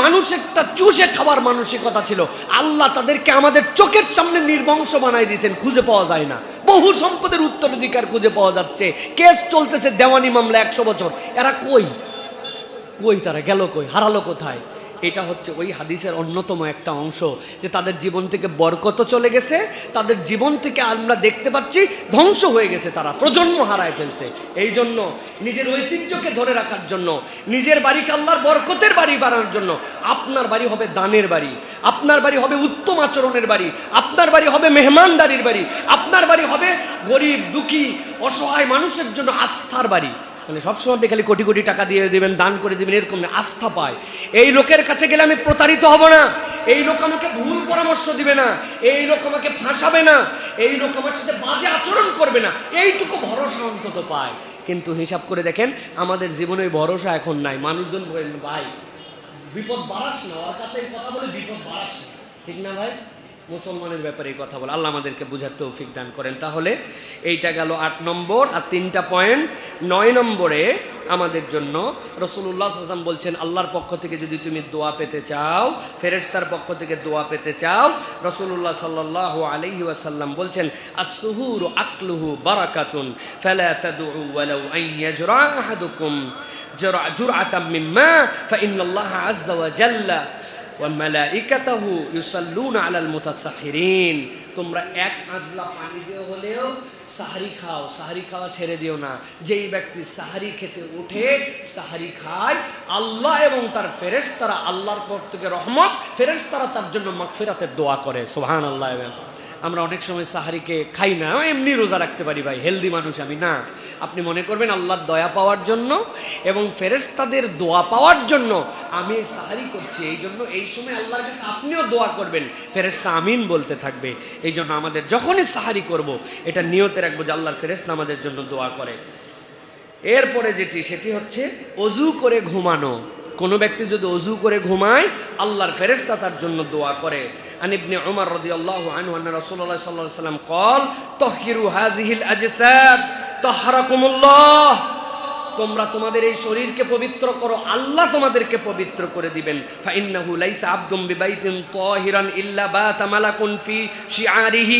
মানুষ একটা চুষে খাবার মানসিকতা ছিল। আল্লাহ তাদেরকে আমাদের চোখের সামনে নির্বংশ বানাই দিয়েছেন, খুঁজে পাওয়া যায় না। বহু সম্পদের উত্তরাধিকার খুঁজে পাওয়া যাচ্ছে, কেস চলতেছে, দেওয়ানি মামলা 100 বছর, এরা কই? তারা গেল কই? হারালো কোথায়? এটা হচ্ছে ওই হাদিসের অন্যতম একটা অংশ, যে তাদের জীবন থেকে বরকত চলে গেছে, তাদের জীবন থেকে আমরা দেখতে পাচ্ছি ধ্বংস হয়ে গেছে, তারা প্রজন্ম হারায় ফেলছে। এই জন্য নিজের ঐতিহ্যকে ধরে রাখার জন্য, নিজের বাড়িকে আল্লাহর বরকতের বাড়ি বানানোর জন্য, আপনার বাড়ি হবে দানের বাড়ি, আপনার বাড়ি হবে উত্তম আচরণের বাড়ি, আপনার বাড়ি হবে মেহমানদারির বাড়ি, আপনার বাড়ি হবে গরিব দুঃখী অসহায় মানুষের জন্য আস্থার বাড়ি। মানে সবসময় আপনি খালি কোটি কোটি টাকা দিয়ে দেবেন, দান করে দেবেন, এরকম না, আস্থা পায়। এই লোকের কাছে গেলে আমি প্রতারিত হব না, এই লোক আমাকে ভুল পরামর্শ দিবে না, এই লোক আমাকে ফাঁসাবে না, এই লোক আমার সাথে বাজে আচরণ করবে না, এইটুকু ভরসা অন্তত পায়। কিন্তু হিসাব করে দেখেন আমাদের জীবনে ভরসা এখন নাই। মানুষজন বলেন ভাই বিপদ বাড়াস না, ওর কাছে এই কথা বলে বিপদ বাড়াস না, ঠিক না ভাই? মুসলমানের ব্যাপারে এই কথা বলে। আল্লাহ আমাদেরকে বুঝার তৌফিক দান করেন। তাহলে এইটা গেল 8 নম্বর। আর 3টা পয়েন্ট। 9 নম্বরে আমাদের জন্য রাসূলুল্লাহ সাল্লাল্লাহু আলাইহি ওয়াসাল্লাম বলছেন, আল্লাহর পক্ষ থেকে যদি তুমি দোয়া পেতে চাও, ফেরেশতার পক্ষ থেকে দোয়া পেতে চাও, রাসূলুল্লাহ সাল্লাল্লাহু আলাইহি ওয়াসাল্লাম বলছেন আস-সুহুরু আকলুহু বারাকাতুন ফালা তাদউ ওয়ালাউ আন ইয়াজরা আহাদুকুম জুরআতাম মিম্মা ফাইন্নাল্লাহা আযজা ওয়া জাল্লা ওয়ামালাইকাতাহু ইউসাল্লুনা আলাল মুতাসাহহিরিন। তোমরা এক আজলা পানি দিয়ে হলেও সাহারি খাও, সাহারি খাওয়া ছেড়ে দিও না। যেই ব্যক্তি সাহারি খেতে উঠে সাহারি খায়, আল্লাহ এবং তার ফেরেশতারা আল্লাহর পক্ষ থেকে রহমত, ফেরেশতারা তার জন্য মাগফিরাতের দোয়া করে। সুবহানাল্লাহ। আমরা অনেক সময় সাহারিকে খাই না, এমনি রোজা রাখতে পারি, ভাই হেলদি মানুষ আমি না। আপনি মনে করবেন আল্লাহর দয়া পাওয়ার জন্য এবং ফেরেশতাদের দোয়া পাওয়ার জন্য আমি সাহারি করছি, এই জন্য এই সময় আল্লাহর কাছে আপনিও দোয়া করবেন, ফেরেশতা আমিন বলতে থাকবে। এই জন্য আমাদের যখনই সাহারি করব এটা নিয়তে রাখবো যে আল্লাহর ফেরেশতা আমাদের জন্য দোয়া করে। এরপরে সেটি হচ্ছে অজু করে ঘুমানো। কোনো ব্যক্তি যদি অজু করে ঘুমায়, আল্লাহর ফেরেশতা তার জন্য দোয়া করে। আন ইবনে উমর রাদিয়াল্লাহু আনহু আন্না রাসূলুল্লাহ সাল্লাল্লাহু আলাইহি ওয়াসাল্লাম قال তাহহিরু হাযিহিল আজসাদ তাহরাকুমুল্লাহ। তোমরা তোমাদের এই শরীরকে পবিত্র করো, আল্লাহ তোমাদেরকে পবিত্র করে দিবেন। ফাইন্নাহু লাইসা আবদুম বিবাইতিন তাহিরান ইল্লা বাতা মালাকুন ফি শিআরিহি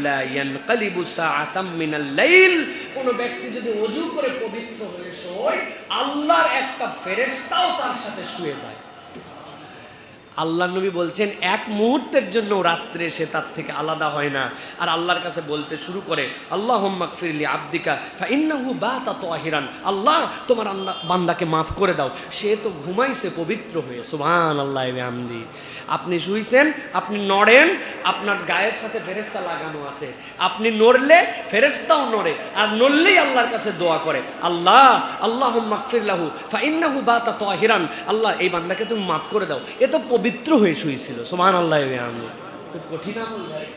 লা ইয়ানকালিবু সাআতাম মিনাল লাইল। কোন ব্যক্তি যদি ওযু করে পবিত্র হয়ে শোয়, আল্লাহর একটা ফেরেশতাও তার সাথে শুয়ে যায়। আল্লাহ নবী বলছেন এক মুহূর্তের জন্য রাত্রে সে তার থেকে আলাদা হয় না, আর আল্লাহর কাছে বলতে শুরু করে আল্লাহুম্মা গফিরলি আবদিকা ফাইন্নাহু বাতা তাহিরান। আল্লাহ তোমার বান্দাকে মাফ করে দাও, সে তো ঘুমাইছে পবিত্র হয়ে। সুবহানাল্লাহি ওয়া বিহামদি। আপনি শুইছেন, আপনি নড়েন, আপনার গায়ের সাথে ফেরেশতা লাগানো আছে, আপনি নড়লে ফেরেশতাও নড়ে, আর নড়লেই আল্লাহর কাছে দোয়া করে আল্লাহ আল্লাহুম্মা গফির লাহু ফাইন্নাহু বাতা তাহিরান। আল্লাহ এই বান্দাকে তুমি মাফ করে দাও, এ তো পবিত্র হয়ে শুয়েছিল। সুবহানাল্লাহি ওয়া বিহামদি। খুব কঠিন আমল ভাই,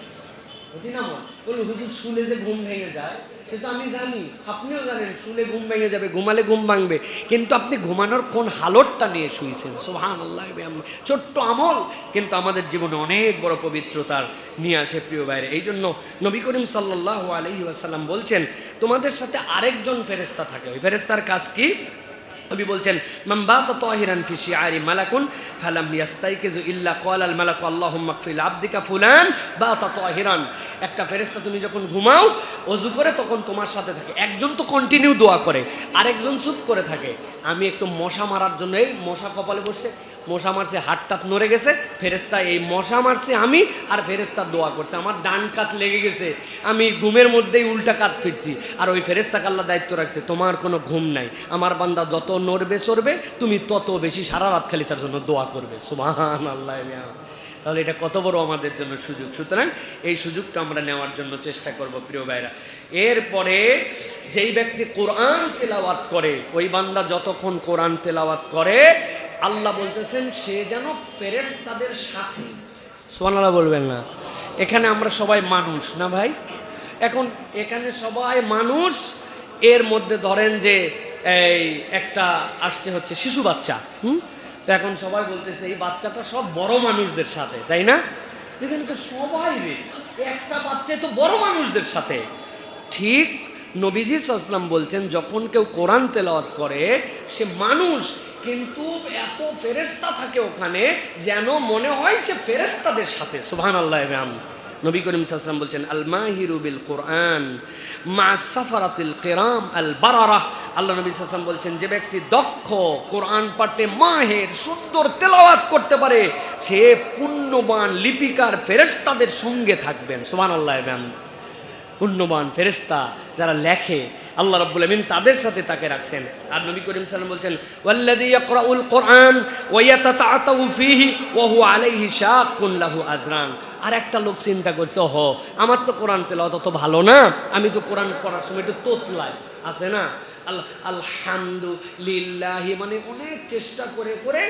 কঠিন আমল। বলুন হুজুর শুলে যে ঘুম ভেঙে যায়, সে তো আমি জানি, আপনিও জানেন শুলে ঘুম ভেঙে যাবে, ঘুমালে ঘুম ভাঙবে, কিন্তু আপনি ঘুমানোর কোন হালতটা নিয়ে শুয়েছেন। সুবহানাল্লাহি ওয়া বিহামদি। ছোট্ট আমল কিন্তু আমাদের জীবনে অনেক বড় পবিত্রতার নিয়ে আসে প্রিয় ভাইরা। এই জন্য নবী করিম সাল্লাল্লাহু আলাইহি ওয়াসাল্লাম বলছেন তোমাদের সাথে আরেকজন ফেরেশতা থাকে, ওই ফেরেশতার কাজ কি? নবী বলছেন মান বাতা তাহিরান ফি শিআরি মালাকুন ফালাম ইয়াস্তাইকিযু ইল্লা ক্বালাল মালাকু আল্লাহুম্মা গফির আবদিকা ফুলান বাতা তাহিরান। একটা ফেরেশতা তুমি যখন ঘুমাও ওযু করে তখন তোমার সাথে থাকে, একজন তো কন্টিনিউ দোয়া করে, আরেকজন চুপ করে থাকে। আমি একটু মশা মারার জন্য, এই মশা কপালে বসছে, মশা মারছে, হাতটাত নড়ে গেছে, ফেরেশতা এই মশা মারছে আমি, আর ফেরেশতা দোয়া করছে, আমার ডান কাত লেগে গেছে, আমি ঘুমের মধ্যেই উল্টা কাত ফিরছি, আর ওই ফেরেশতাকে আল্লাহ দায়িত্ব রাখছে তোমার কোনো ঘুম নাই, আমার বান্দা যত নড়বে চড়বে তুমি তত বেশি সারা রাত খালি তার জন্য দোয়া করবে। সুবহানাল্লাহ। তাহলে এটা কত বড় আমাদের জন্য সুযোগ। সুতরাং এই সুযোগটা আমরা নেওয়ার জন্য চেষ্টা করব প্রিয় ভাইরা। এরপরে যেই ব্যক্তি কোরআন তেলাওয়াত করে, ওই বান্দা যতক্ষণ কোরআন তেলাওয়াত করে আল্লাহ বলতেছেন সে যেন ফেরেশতাদের সাথে। সুবহানাল্লাহ বলবেন না? এখানে আমরা সবাই মানুষ না ভাই, এখন এখানে সবাই মানুষ, এর মধ্যে ধরেন যে এই একটা আসতে হচ্ছে শিশু বাচ্চা, তো এখন সবাই বলতেছে এই বাচ্চাটা সব বড় মানুষদের সাথে, তাই না? এখানে তো সবাই একটা বাচ্চা তো বড় মানুষদের সাথে। ঠিক নবীজি সাল্লাল্লাহু আলাইহি ওয়াসাল্লাম বলছেন যখন কেউ কোরআন তেলাওয়াত করে সে মানুষ, কিন্তু এত ফেরেশতা থাকে ওখানে যেন মনে হয় সে ফেরেশতাদের সাথে। সুবহানাল্লাহ। নবী করিম সাল্লাল্লাহু আলাইহি ওয়াসাল্লাম বলছেন আল মাহিরু বিল কোরআন মা সাফারাতিল কিরাম আল বারারা। আল্লাহ নবী সাল্লাল্লাহু আলাইহি ওয়াসাল্লাম বলছেন যে ব্যক্তি দক্ষ, কোরআন পাঠে মাহের, সুন্দর তেলাওয়াত করতে পারে, সে পুণ্যবান লিপিকার ফেরেশতাদের সঙ্গে থাকবেন। সুবহানাল্লাহ। পুণ্যবান ফেরেশতা যারা লেখে আল্লাহ রাব্বুল আমিন তাদের সাথে তাকে রাখছেন। আর নবী করিম সাল্লাল্লাহু আলাইহি ওয়াসাল্লাম বলছেন ওয়াল্লাযী ইয়াকরাউল কোরআন ওয়া ইয়াতাতাআতাউ ফীহি ওয়া হুয়া আলাইহি শাক্কুন লাহু আজরান। আর একটা লোক চিন্তা করছে, আমার তো কোরআন তেলাওয়াত অত ভালো না, আমি তো কোরআন পড়ার সময় একটু তোতলাই আছে না, আলহামদুলিল্লাহি মানে অনেক চেষ্টা করে করে,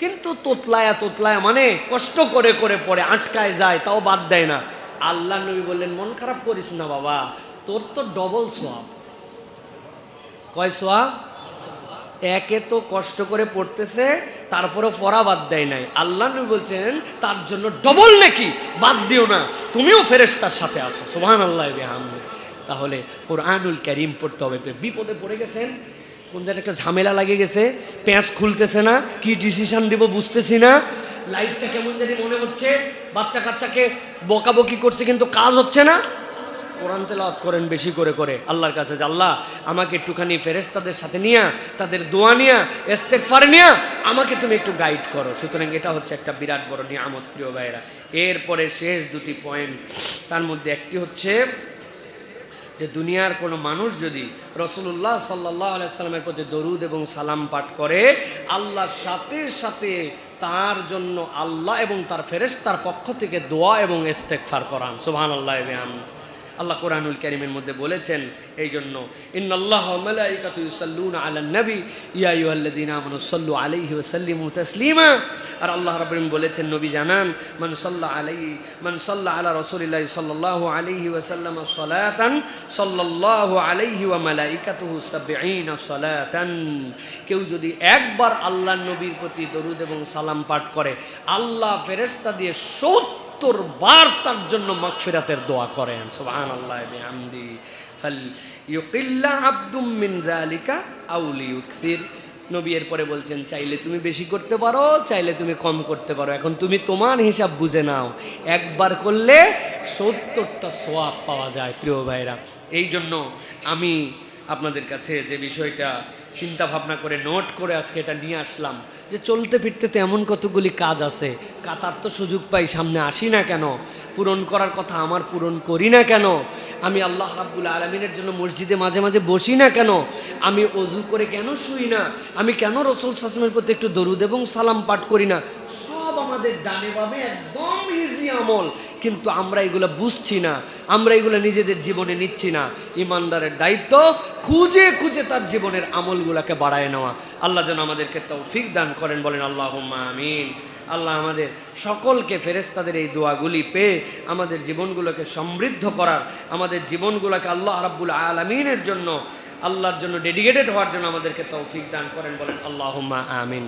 কিন্তু তোতলায়া মানে কষ্ট করে করে পড়ে, আটকায় যায়, তাও বাদ দেয় না। আল্লাহ নবী বললেন, মন খারাপ করিস না বাবা, তোর তো ডবল সোয়াব। কয় সোয়াব? একে তো কষ্ট করে পড়তেছে, তারপরে পড়া বাদ দেয় নাই, আল্লাহ নবী বলছেন তার জন্য ডবল নেকি, বাদ দিও না, তুমিও ফেরেশতার সাথে আসো। সুবহানাল্লাহি ওয়া বিহামদিহি। তাহলে কোরআনুল কারীম পড়তে হবে। বিপদে পড়ে গেছেন, কোন জায়গায় একটা ঝামেলা লাগে গেছে, প্যাঁচ খুলতেছে না, কি ডিসিশন দিব বুঝতেছি না, লাইফটা কেমন জানি মনে হচ্ছে, বাচ্চা কাচ্চাকে বকাবকি করছে কিন্তু কাজ হচ্ছে না, কোরআন তেলাওয়াত করেন বেশি করে করে আল্লাহর কাছে, যে আল্লাহ আমাকে একটুখানি ফেরেশতাদের সাথে নিয়া, তাদের দোয়া নিয়া, ইস্তেগফার নিয়া আমাকে তুমি একটু গাইড করো। সুতরাং এটা হচ্ছে একটা বিরাট বড় নিয়ামত প্রিয় ভাইরা। এরপরে শেষ দুটি পয়েন্ট, তার মধ্যে একটি হচ্ছে যে দুনিয়ার কোনো মানুষ যদি রাসূলুল্লাহ সাল্লাল্লাহু আলাইহি সাল্লামের প্রতি দরুদ এবং সালাম পাঠ করে, আল্লাহর সাথে সাথে তার জন্য আল্লাহ এবং তার ফেরেশতার পক্ষ থেকে দোয়া এবং ইস্তেগফার করান। সুবহানাল্লাহি ওয়া বিহামদিহি। আল্লাহ কোরআনুল কারীমের মধ্যে বলেছেন এই জন্য, ইন্নাল্লাহা ওয়া মালাইকাতুহু ইউসাল্লুনা আলান নবী ইয়া আইয়ুহাল্লাযীনা আমানু সাল্লু আলাইহি ওয়া সাল্লিমু তাসলিমা। আর আল্লাহ রাব্বুল আলামিন বলেছেন, নবী জানান, মান সাল্লা আলা রাসূলিল্লাহি সাল্লাল্লাহু আলাইহি ওয়া সাল্লাম সালাতান সাল্লাল্লাহু আলাইহি ওয়া মালাইকাতুহু ৭০ সালাতান। কেউ যদি একবার আল্লাহর নবীর প্রতি দরুদ এবং সালাম পাঠ করে, আল্লাহ ফেরেশতা দিয়ে ৭০ বার তার জন্য মাগফিরাতের দোয়া করেন। সুবহানাল্লাহি বিহামদিহি। ফালইউকিল্লা আবদুম মিন যালিকা আও লিউকসির। নবী এরপরে বলছেন, চাইলে তুমি বেশি করতে পারো, চাইলে তুমি কম করতে পারো, এখন তুমি তোমার হিসাব বুঝে নাও। একবার করলে ৭০টা সওয়াব পাওয়া যায় প্রিয় ভাইরা। এই জন্য আমি আপনাদের কাছে যে বিষয়টা চিন্তা ভাবনা করে নোট করে আজকে এটা নিয়ে আসলাম, যে চলতে ফিরতে তো এমন কতগুলি কাজ আছে, কাতার তো সুযোগ পাই, সামনে আসি না কেন, পূরণ করার কথা আমার পূরণ করি না কেন, আমি আল্লাহ রাব্বুল আলামিনের জন্য মসজিদে মাঝে মাঝে বসি না কেন, আমি অজু করে কেন শুই না, আমি কেন রাসূল সাল্লাল্লাহু আলাইহি ওয়াসাল্লামের প্রতি একটু দরুদ এবং সালাম পাঠ করি না, সব আমাদের ডানে বামে একদম ইজি আমল, কিন্তু আমরা এগুলো বুঝছি না, আমরা এগুলো নিজেদের জীবনে নিচ্ছি না। ইমানদারের দায়িত্ব খুঁজে খুঁজে তার জীবনের আমলগুলোকে বাড়ায় নেওয়া। আল্লাহ যেন আমাদেরকে তৌফিক দান করেন, বলেন আল্লাহুম্মা আমিন। আল্লাহ আমাদের সকলকে ফেরেশতাদের এই দোয়াগুলি পেয়ে আমাদের জীবনগুলোকে সমৃদ্ধ করার, আমাদের জীবনগুলোকে আল্লাহ রাব্বুল আলামিনের জন্য, আল্লাহর জন্য ডেডিকেটেড হওয়ার জন্য আমাদেরকে তৌফিক দান করেন, বলেন আল্লাহুম্মা আমিন।